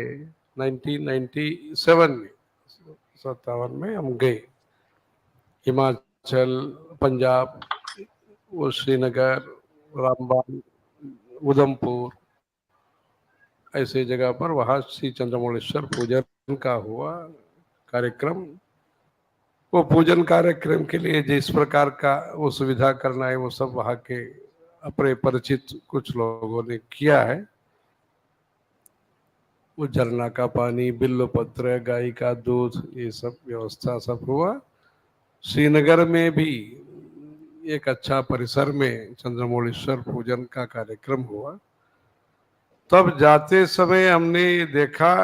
1997 में, 57 में हम गए। हिमाचल, पंजाब, वो श्रीनगर, रामबान, उधमपुर ऐसे जगह पर वहाँ श्री चंद्रमौलेश्वर पूजन का हुआ कार्यक्रम। वो पूजन कार्यक्रम के लिए जिस प्रकार का वो सुविधा करना है वो सब वहाँ के अपने परिचित कुछ लोगों ने किया है। वो झरना का पानी, बिल्व पत्र, गाय का दूध, ये सब व्यवस्था सब हुआ। श्रीनगर में भी एक अच्छा परिसर में चंद्रमौलेश्वर पूजन का कार्यक्रम हुआ। तब जाते समय हमने देखा,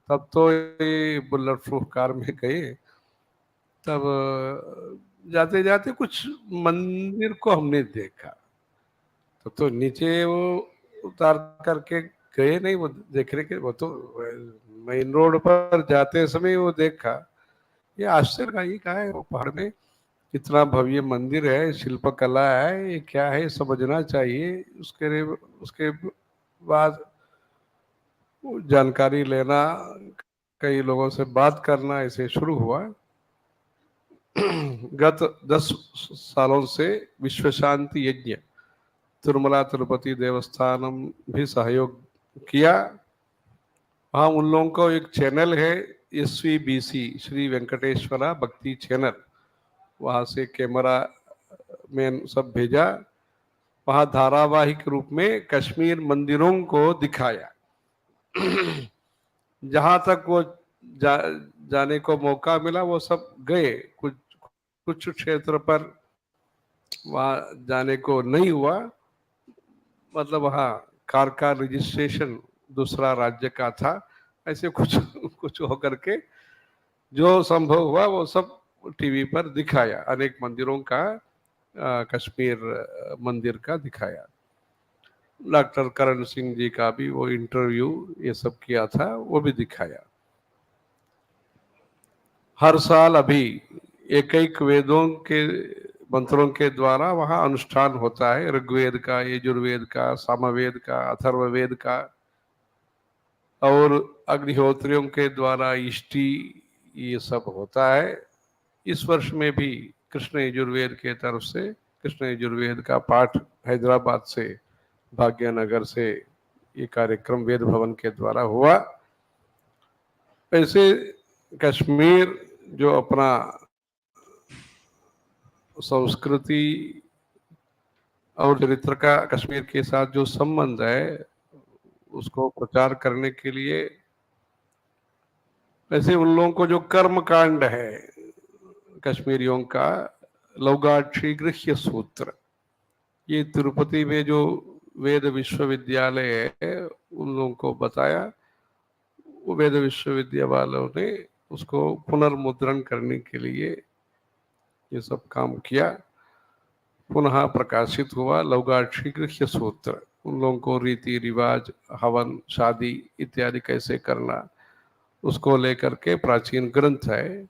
तब तो ये बुलेट प्रूफ कार में गए, तब जाते जाते कुछ मंदिर को हमने देखा। तो नीचे वो उतार करके गए नहीं, वो देख रहे के वो तो मेन रोड पर जाते समय वो देखा, ये आश्चर्य का, ये क्या है, वो पहाड़ में इतना भव्य मंदिर है, शिल्पकला है, ये क्या है समझना चाहिए। उसके बाद जानकारी लेना, कई लोगों से बात करना, ऐसे शुरू हुआ। गत 10 सालों से विश्व शांति यज्ञ तिरुमला तिरुपति देवस्थानम भी सहयोग किया। वहाँ उन लोगों को एक चैनल है SVBC, श्री वेंकटेश्वरा भक्ति चैनल, वहाँ से कैमरा मैन सब भेजा। वहाँ धारावाहिक रूप में कश्मीर मंदिरों को दिखाया। जहाँ तक वो जाने को मौका मिला वो सब गए। कुछ क्षेत्र पर वहाँ जाने को नहीं हुआ, मतलब वहाँ कार का रजिस्ट्रेशन दूसरा राज्य का था, ऐसे कुछ होकर के जो संभव हुआ वो सब टीवी पर दिखाया। अनेक मंदिरों का, कश्मीर मंदिर का दिखाया। डॉक्टर करण सिंह जी का भी वो इंटरव्यू ये सब किया था, वो भी दिखाया। हर साल अभी एक वेदों के मंत्रों के द्वारा वहाँ अनुष्ठान होता है, ऋग्वेद का, यजुर्वेद का, सामवेद का, अथर्ववेद का, और अग्निहोत्रियों के द्वारा इष्टि, ये सब होता है। इस वर्ष में भी कृष्ण यजुर्वेद के तरफ से कृष्ण यजुर्वेद का पाठ हैदराबाद से, भाग्यनगर से ये कार्यक्रम वेद भवन के द्वारा हुआ। ऐसे कश्मीर जो अपना संस्कृति और चरित्र का कश्मीर के साथ जो संबंध है उसको प्रचार करने के लिए, ऐसे उन लोगों को जो कर्म कांड है कश्मीरियों का, लौगाक्षी गृह्य सूत्र, ये तिरुपति में जो वेद विश्वविद्यालय है उन लोगों को बताया। वो वेद विश्वविद्यालय वालों ने उसको पुनर्मुद्रण करने के लिए ये सब काम किया। पुनः प्रकाशित हुआ लौगाक्षी गृह्य सूत्र। उन लोगों को रीति रिवाज, हवन, शादी इत्यादि कैसे करना, उसको लेकर के प्राचीन ग्रंथ है।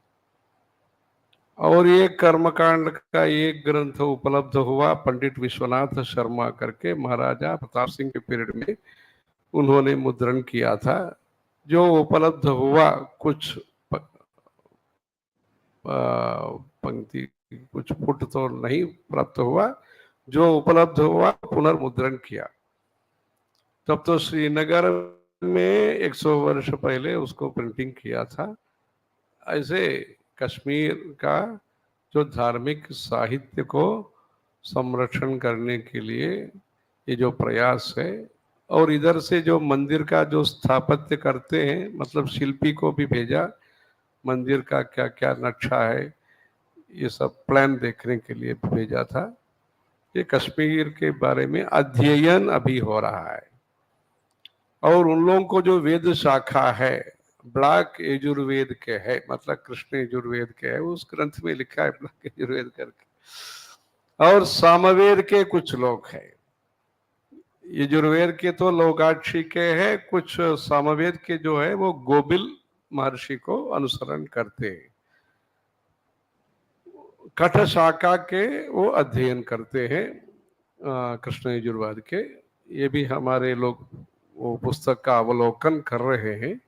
और ये कर्मकांड का एक ग्रंथ उपलब्ध हुआ पंडित विश्वनाथ शर्मा करके, महाराजा प्रताप सिंह के पीरियड में उन्होंने मुद्रण किया था। जो उपलब्ध हुआ कुछ पंक्ति, कुछ फुट तो नहीं प्राप्त हुआ, जो उपलब्ध हुआ पुनर्मुद्रण किया। तब तो श्रीनगर में 100 वर्ष पहले उसको प्रिंटिंग किया था। ऐसे कश्मीर का जो धार्मिक साहित्य को संरक्षण करने के लिए ये जो प्रयास है, और इधर से जो मंदिर का जो स्थापत्य करते हैं, मतलब शिल्पी को भी भेजा, मंदिर का क्या क्या नक्शा है ये सब प्लान देखने के लिए भेजा था। ये कश्मीर के बारे में अध्ययन अभी हो रहा है। और उन लोगों को जो वेद शाखा है, ब्लैक यजुर्वेद के है, मतलब कृष्ण यजुर्वेद के है, उस ग्रंथ में लिखा है ब्लैक यजुर्वेद करके। और सामवेद के कुछ लोग हैं, यजुर्वेद के तो लौगाक्षी के है, कुछ सामवेद के जो है वो गोबिल महर्षि को अनुसरण करते हैं। कठ शाखा के वो अध्ययन करते हैं कृष्ण यजुर्वेद के। ये भी हमारे लोग वो पुस्तक का अवलोकन कर रहे हैं।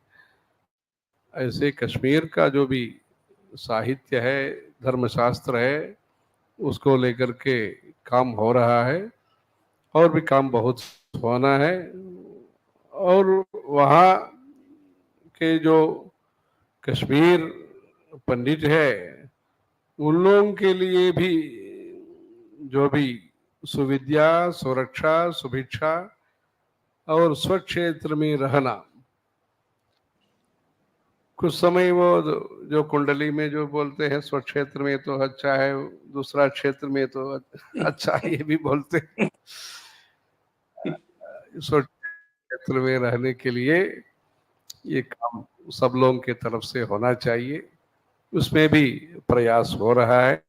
ऐसे कश्मीर का जो भी साहित्य है, धर्मशास्त्र है, उसको लेकर के काम हो रहा है, और भी काम बहुत होना है। और वहाँ के जो कश्मीर पंडित है उन लोगों के लिए भी जो भी सुविद्या, सुरक्षा, सुभिक्षा और स्वक्षेत्र में रहना, कुछ समय वो जो कुंडली में जो बोलते हैं स्वक्षेत्र में तो अच्छा है, दूसरा क्षेत्र में तो अच्छा है, ये भी बोलते हैं। स्वक्षेत्र में रहने के लिए ये काम सब लोगों के तरफ से होना चाहिए, उसमें भी प्रयास हो रहा है।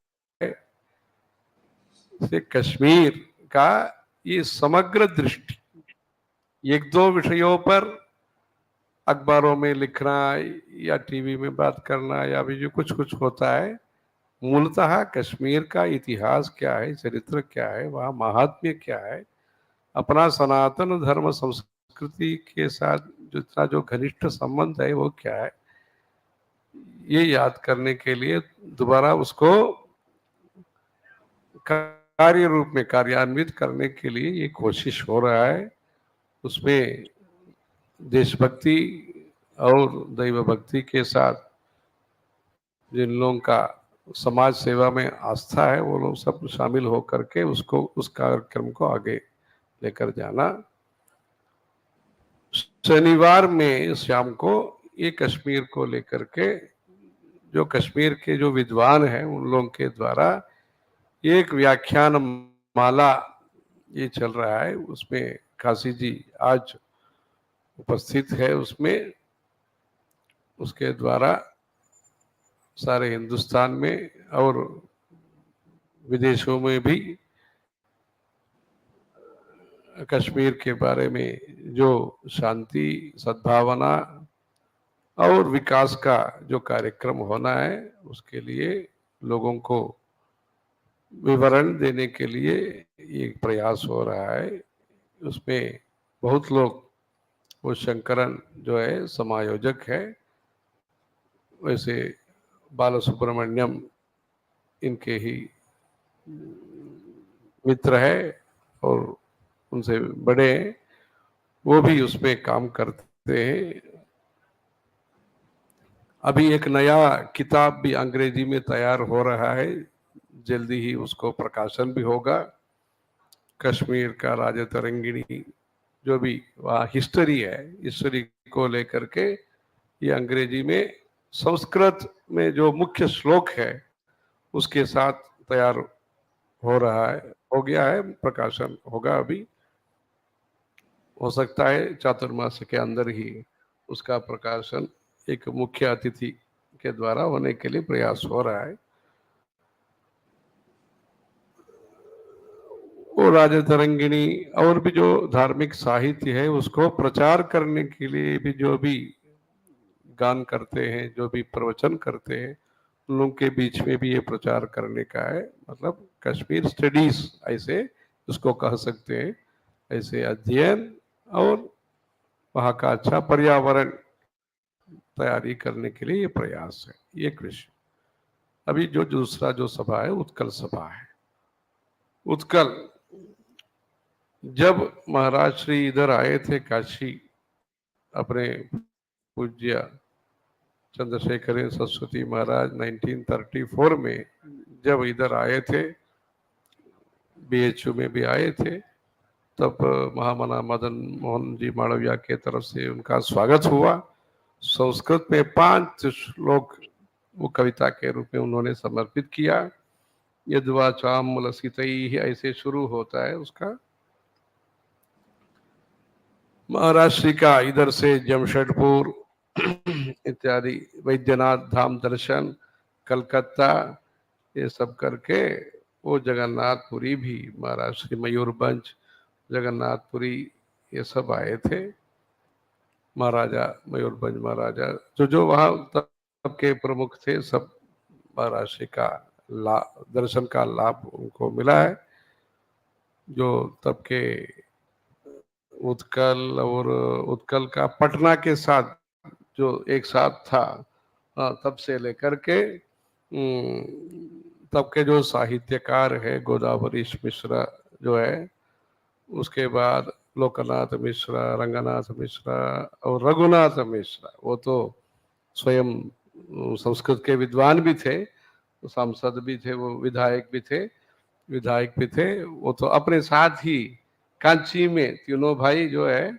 कश्मीर का ये समग्र दृष्टि, एक दो विषयों पर अखबारों में लिखना या टीवी में बात करना या भी जो कुछ कुछ होता है, मूलतः कश्मीर का इतिहास क्या है, चरित्र क्या है, वहाँ महात्म्य क्या है, अपना सनातन धर्म संस्कृति के साथ जितना जो घनिष्ठ संबंध है वो क्या है, ये याद करने के लिए दोबारा उसको कार्य रूप में कार्यान्वित करने के लिए ये कोशिश हो रहा है। उसमें देशभक्ति और दैव भक्ति के साथ जिन लोगों का समाज सेवा में आस्था है वो लोग सब शामिल हो करके उसको उस कार्यक्रम को आगे लेकर जाना। शनिवार में शाम को ये कश्मीर को लेकर के जो कश्मीर के जो विद्वान हैं उन लोगों के द्वारा एक व्याख्यान माला ये चल रहा है, उसमें काशी जी आज उपस्थित है। उसमें उसके द्वारा सारे हिंदुस्तान में और विदेशों में भी कश्मीर के बारे में जो शांति, सद्भावना और विकास का जो कार्यक्रम होना है उसके लिए लोगों को विवरण देने के लिए एक प्रयास हो रहा है। उसमें बहुत लोग, वो शंकरन जो है समायोजक है, वैसे बालसुब्रमण्यम इनके ही मित्र है और उनसे बड़े हैं, वो भी उसमें काम करते हैं। अभी एक नया किताब भी अंग्रेजी में तैयार हो रहा है, जल्दी ही उसको प्रकाशन भी होगा। कश्मीर का राजा तरंगिणी जो भी वहाँ हिस्ट्री है, हिस्ट्री को लेकर के ये अंग्रेजी में संस्कृत में जो मुख्य श्लोक है उसके साथ तैयार हो रहा है, हो गया है, प्रकाशन होगा। अभी हो सकता है चातुर्मास के अंदर ही उसका प्रकाशन एक मुख्य अतिथि के द्वारा होने के लिए प्रयास हो रहा है। वो राजा तरंगिणी और भी जो धार्मिक साहित्य है उसको प्रचार करने के लिए भी जो भी गान करते हैं, जो भी प्रवचन करते हैं, उन लोगों के बीच में भी ये प्रचार करने का है। मतलब कश्मीर स्टडीज ऐसे उसको कह सकते हैं, ऐसे अध्ययन और वहाँ का अच्छा पर्यावरण तैयारी करने के लिए ये प्रयास है। ये कृषि अभी जो दूसरा जो सभा है उत्कल सभा है। उत्कल जब महाराज श्री इधर आए थे काशी, अपने पूज्य चंद्रशेखर सरस्वती महाराज 1934 में जब इधर आए थे, बीएचयू में भी आए थे, तब महामना मदन मोहन जी मालविया के तरफ से उनका स्वागत हुआ। संस्कृत में 5 श्लोक वो कविता के रूप में उन्होंने समर्पित किया। यद्वाचाम लसितैः ऐसे शुरू होता है उसका। महाराष्ट्र का इधर से जमशेदपुर इत्यादि, वैद्यनाथ धाम दर्शन, कलकत्ता, ये सब करके वो जगन्नाथपुरी भी, महाराष्ट्र मयूरभंज, जगन्नाथपुरी, ये सब आए थे। महाराजा मयूरभंज महाराजा जो वहाँ तब के प्रमुख थे, सब महाराष्ट्र का दर्शन का लाभ उनको मिला है। जो तब के उत्कल और उत्कल का पटना के साथ जो एक साथ था, तब से लेकर के तब के जो साहित्यकार है गोदावरीश मिश्रा जो है, उसके बाद लोकनाथ मिश्रा, रंगनाथ मिश्रा और रघुनाथ मिश्रा, वो तो स्वयं संस्कृत के विद्वान भी थे, सांसद भी थे, वो विधायक भी थे। वो तो अपने साथ ही कांची में तीनों भाई जो है,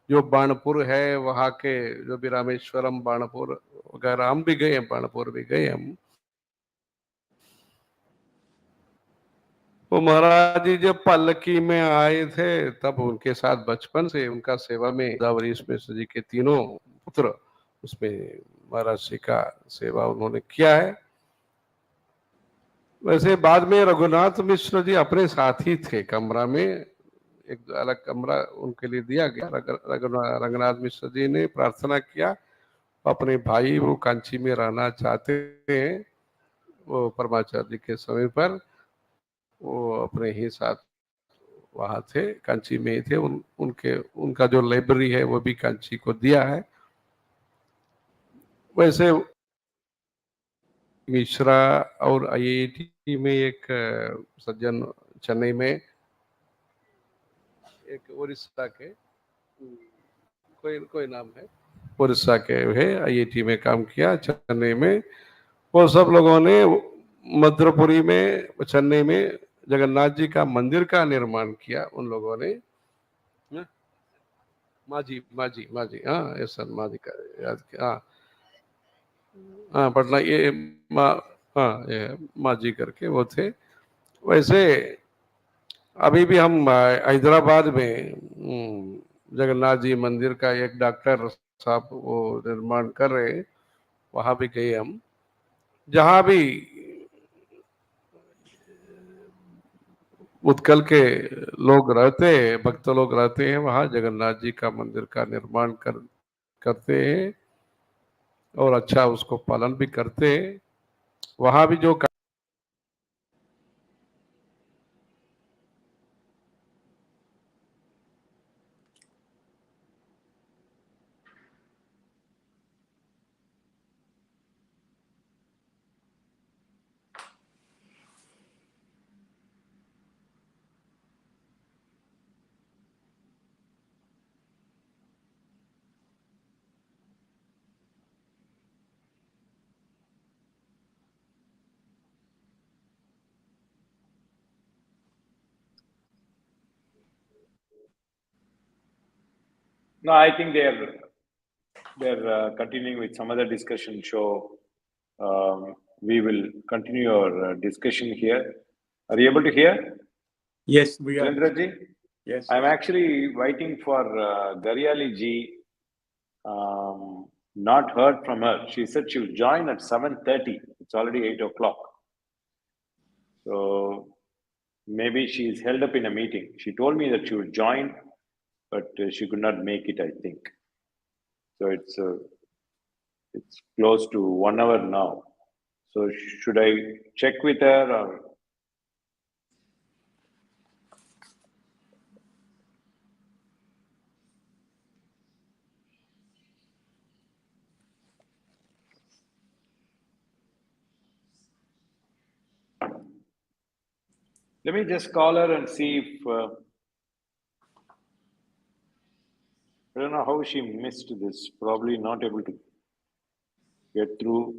जो बाणपुर है वहाँ के, जो भी रामेश्वरम, बाणपुर वगैरह, हम भी गए हैं, बाणपुर भी गए हम। तो महाराज जी जब पल्लकी में आए थे तब उनके साथ बचपन से उनका सेवा में गोदावरी मिश्र जी के तीनों पुत्र, उसमें महाराज जी का सेवा उन्होंने किया है। वैसे बाद में रघुनाथ मिश्र जी अपने साथ ही थे, कमरा में एक अलग कमरा उनके लिए दिया गया। रघुनाथ मिश्र जी ने प्रार्थना किया, अपने भाई वो कांची में रहना चाहते हैं, वो परमाचार्य के समय पर वो अपने ही साथ वहाँ थे, कांची में ही थे। उनका जो लाइब्रेरी है वो भी कांची को दिया है। वैसे मिश्रा और आईआईटी में एक सज्जन चेन्नई में, एक उड़ीसा के कोई नाम है, उड़ीसा के है, आईआईटी में काम किया चेन्नई में। वो सब लोगों ने मध्यपुरी में, चेन्नई में जगन्नाथ जी का मंदिर का निर्माण किया उन लोगों ने। माजी, हाँ, ऐसा माजी का याद किया, हाँ पटना, ये ये माजी करके वो थे। वैसे अभी भी हम हैदराबाद में जगन्नाथ जी मंदिर का एक डॉक्टर साहब वो निर्माण कर रहे हैं, वहां भी गए हम। जहां भी उत्कल के लोग रहते हैं, भक्त लोग रहते हैं, वहां जगन्नाथ जी का मंदिर का निर्माण करते हैं और अच्छा उसको पालन भी करते हैं। वहां भी जो No, I think they're continuing with some other discussion. So we will continue our discussion here. Are you able to hear? Yes, we are. Virendra ji? Yes. I'm actually waiting for Gariyali ji. Not heard from her. She said she'll join at 7:30. It's already 8 o'clock. So maybe she's held up in a meeting. She told me that she would join, but she could not make it, I think. So it's close to 1 hour now. So should I check with her or? Let me just call her and see if, I don't know how she missed this, probably not able to get through.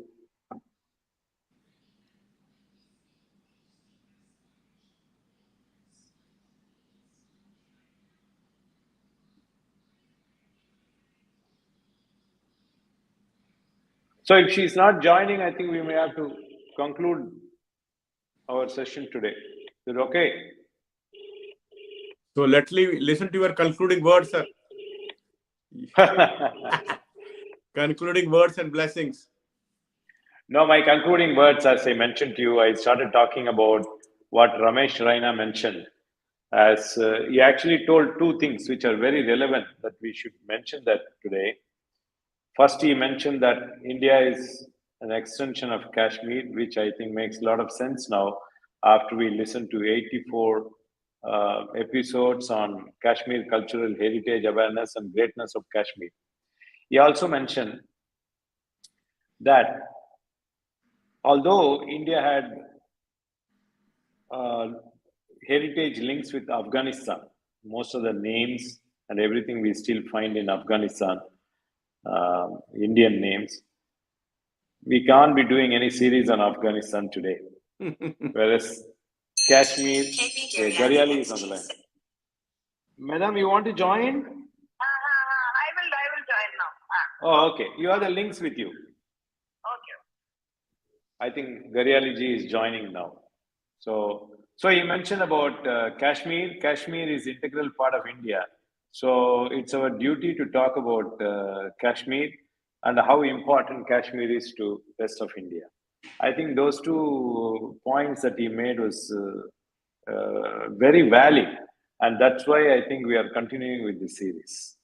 So if she's not joining, I think we may have to conclude our session today. Is it okay? So let's listen to your concluding words, sir. Concluding words and blessings. No, my concluding words, as I mentioned to you, I started talking about what Ramesh Raina mentioned. As he actually told two things which are very relevant that we should mention that today. First, he mentioned that India is an extension of Kashmir, which I think makes a lot of sense now after we listened to 84 episodes on Kashmir cultural heritage, awareness, and greatness of Kashmir. He also mentioned that although India had heritage links with Afghanistan, most of the names and everything we still find in Afghanistan, Indian names. we can't be doing any series on Afghanistan today. Whereas Kashmir, Gariyali is on the line. Madam, you want to join? I will join now. Oh, okay. You have the links with you. Okay. I think Gariyali ji is joining now. So you mentioned about Kashmir. Kashmir is integral part of India. So it's our duty to talk about Kashmir and how important Kashmir is to rest of India. I think those 2 points that he made was very valid, and that's why I think we are continuing with the series.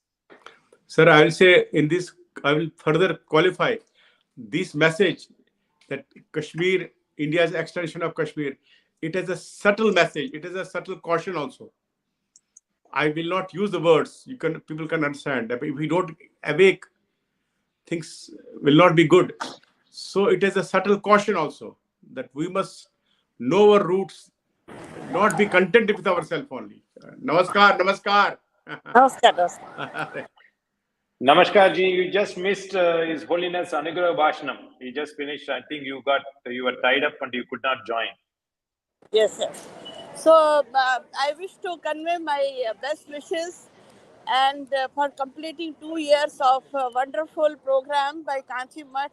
Sir, I will say in this, I will further qualify this message that Kashmir, India's extension of Kashmir, it is a subtle message. It is a subtle caution also. I will not use the words. People can understand that if we don't awake, things will not be good. So it is a subtle caution also that we must know our roots, not be content with ourselves only. Namaskar, namaskar. Namaskar. Namaskar ji, you just missed His Holiness Anugrah Bhashanam. He just finished. I think you were tied up and you could not join. Yes. So I wish to convey my best wishes and for completing 2 years of wonderful program by Kanchi Mutt,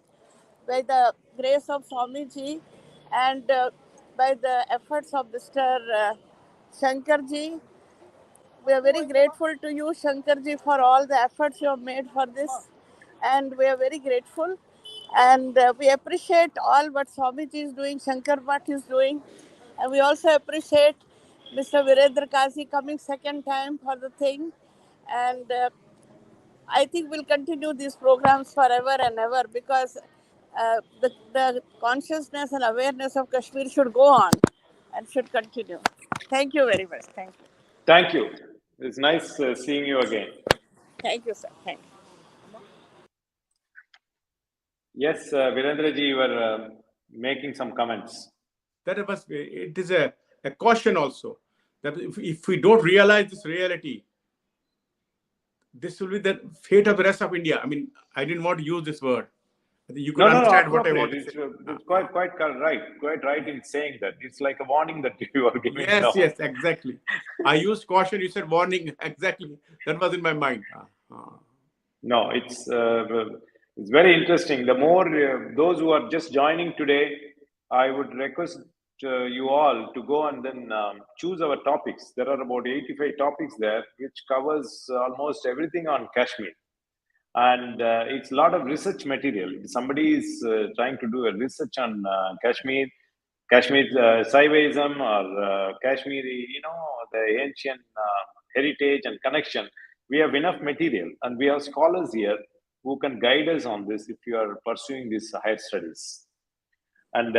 by the grace of Swamiji and by the efforts of Mr. Shankarji. We are very grateful to you, Shankarji, for all the efforts you have made for this, and we are very grateful. And we appreciate all what Swamiji is doing, Shankar Mutt is doing, and we also appreciate Mr. Virendra Qazi coming second time for the thing. And I think we'll continue these programs forever and ever because the consciousness and awareness of Kashmir should go on and should continue. Thank you very much. Thank you. Thank you. It's nice seeing you again. Thank you, sir. Thank you. Yes, Virendra ji, you were making some comments. It is a caution also that if we don't realize this reality, this will be the fate of the rest of India. I mean, I didn't want to use this word. You can understand what I want to say. It's quite right. Quite right in saying that. It's like a warning that you are giving. Yes, exactly. I used caution. You said warning. Exactly. That was in my mind. No, it's very interesting. The more those who are just joining today, I would request you all to go and then choose our topics. There are about 85 topics there, which covers almost everything on Kashmir. And it's a lot of research material. Somebody is trying to do a research on Kashmir Saivism or Kashmiri, the ancient heritage and connection. We have enough material, and we have scholars here who can guide us on this if you are pursuing these higher studies. And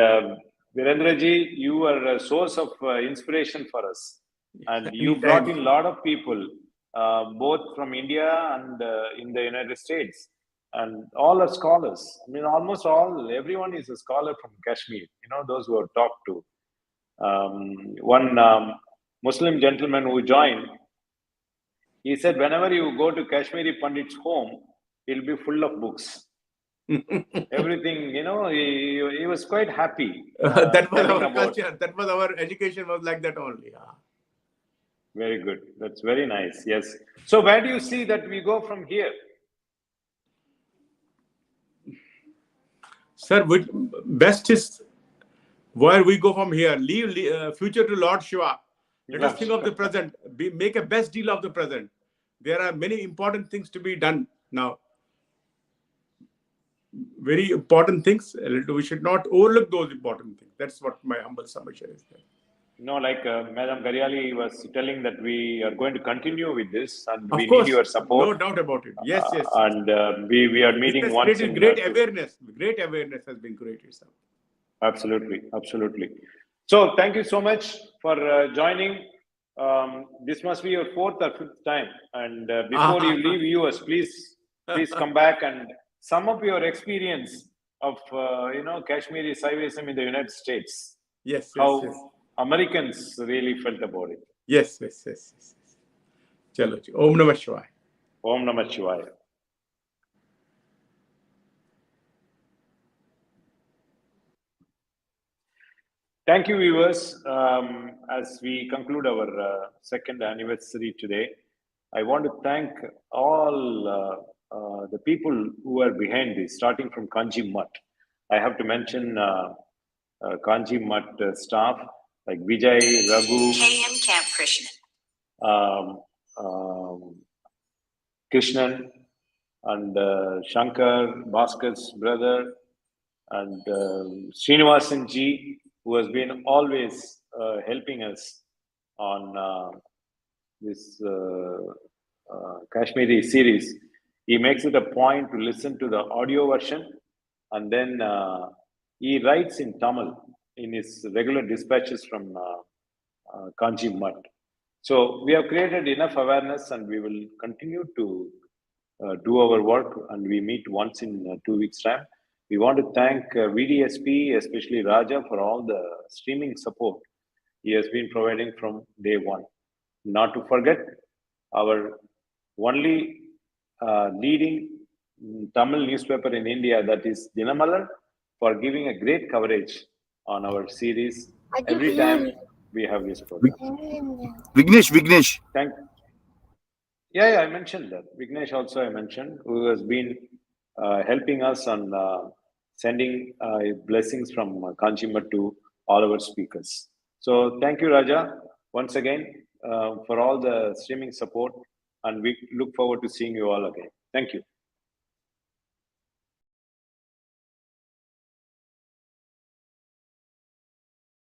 Virendra ji, you are a source of inspiration for us, and you brought in a lot of people. Both from India and in the United States, and all are scholars. I mean, almost everyone is a scholar from Kashmir. Those who have talked to. One Muslim gentleman who joined, he said, whenever you go to Kashmiri Pandit's home, it'll be full of books. Everything, he was quite happy. That was our culture. That was our education was like that only. Very good. That's very nice. Yes. So where do you see that we go from here? Sir, best is where we go from here. Leave future to Lord Shiva. Let us think of the present. Make a best deal of the present. There are many important things to be done now. Very important things. We should not overlook those important things. That's what my humble submission is. Like Madam Gariyali was telling that we are going to continue with this, and we need your support. No doubt about it. Yes. And we are meeting once in great awareness. Great awareness has been created, sir. Absolutely. So thank you so much for joining. This must be your 4th or 5th time. And before you leave US, please come back and sum up your experience of Kashmiri Saivism in the United States. Yes. Americans really felt about it. Yes. Chalo. Om Namah Shivaya. Om Namah Shivaya. Thank you, viewers. As we conclude our second anniversary today, I want to thank all the people who are behind this, starting from Kanchi Mutt. I have to mention Kanchi Mutt staff like Vijay, Raghu, KM Camp Krishnan. Krishnan, and Shankar, Bhaskar's brother, and Srinivasan ji, who has been always helping us on this Kashmiri series. He makes it a point to listen to the audio version, and then he writes in Tamil in his regular dispatches from Kanchi Mutt. So we have created enough awareness, and we will continue to do our work, and we meet once in 2 weeks' time. We want to thank VDSP, especially Raja, for all the streaming support he has been providing from day one. Not to forget our only leading Tamil newspaper in India, that is Dinamalar, for giving a great coverage on our series every time we have this program. Vignesh. Yeah, I mentioned that. Vignesh also I mentioned, who has been helping us on sending blessings from Kanchi Mutt to all our speakers. So thank you, Raja, once again for all the streaming support, and we look forward to seeing you all again. Thank you.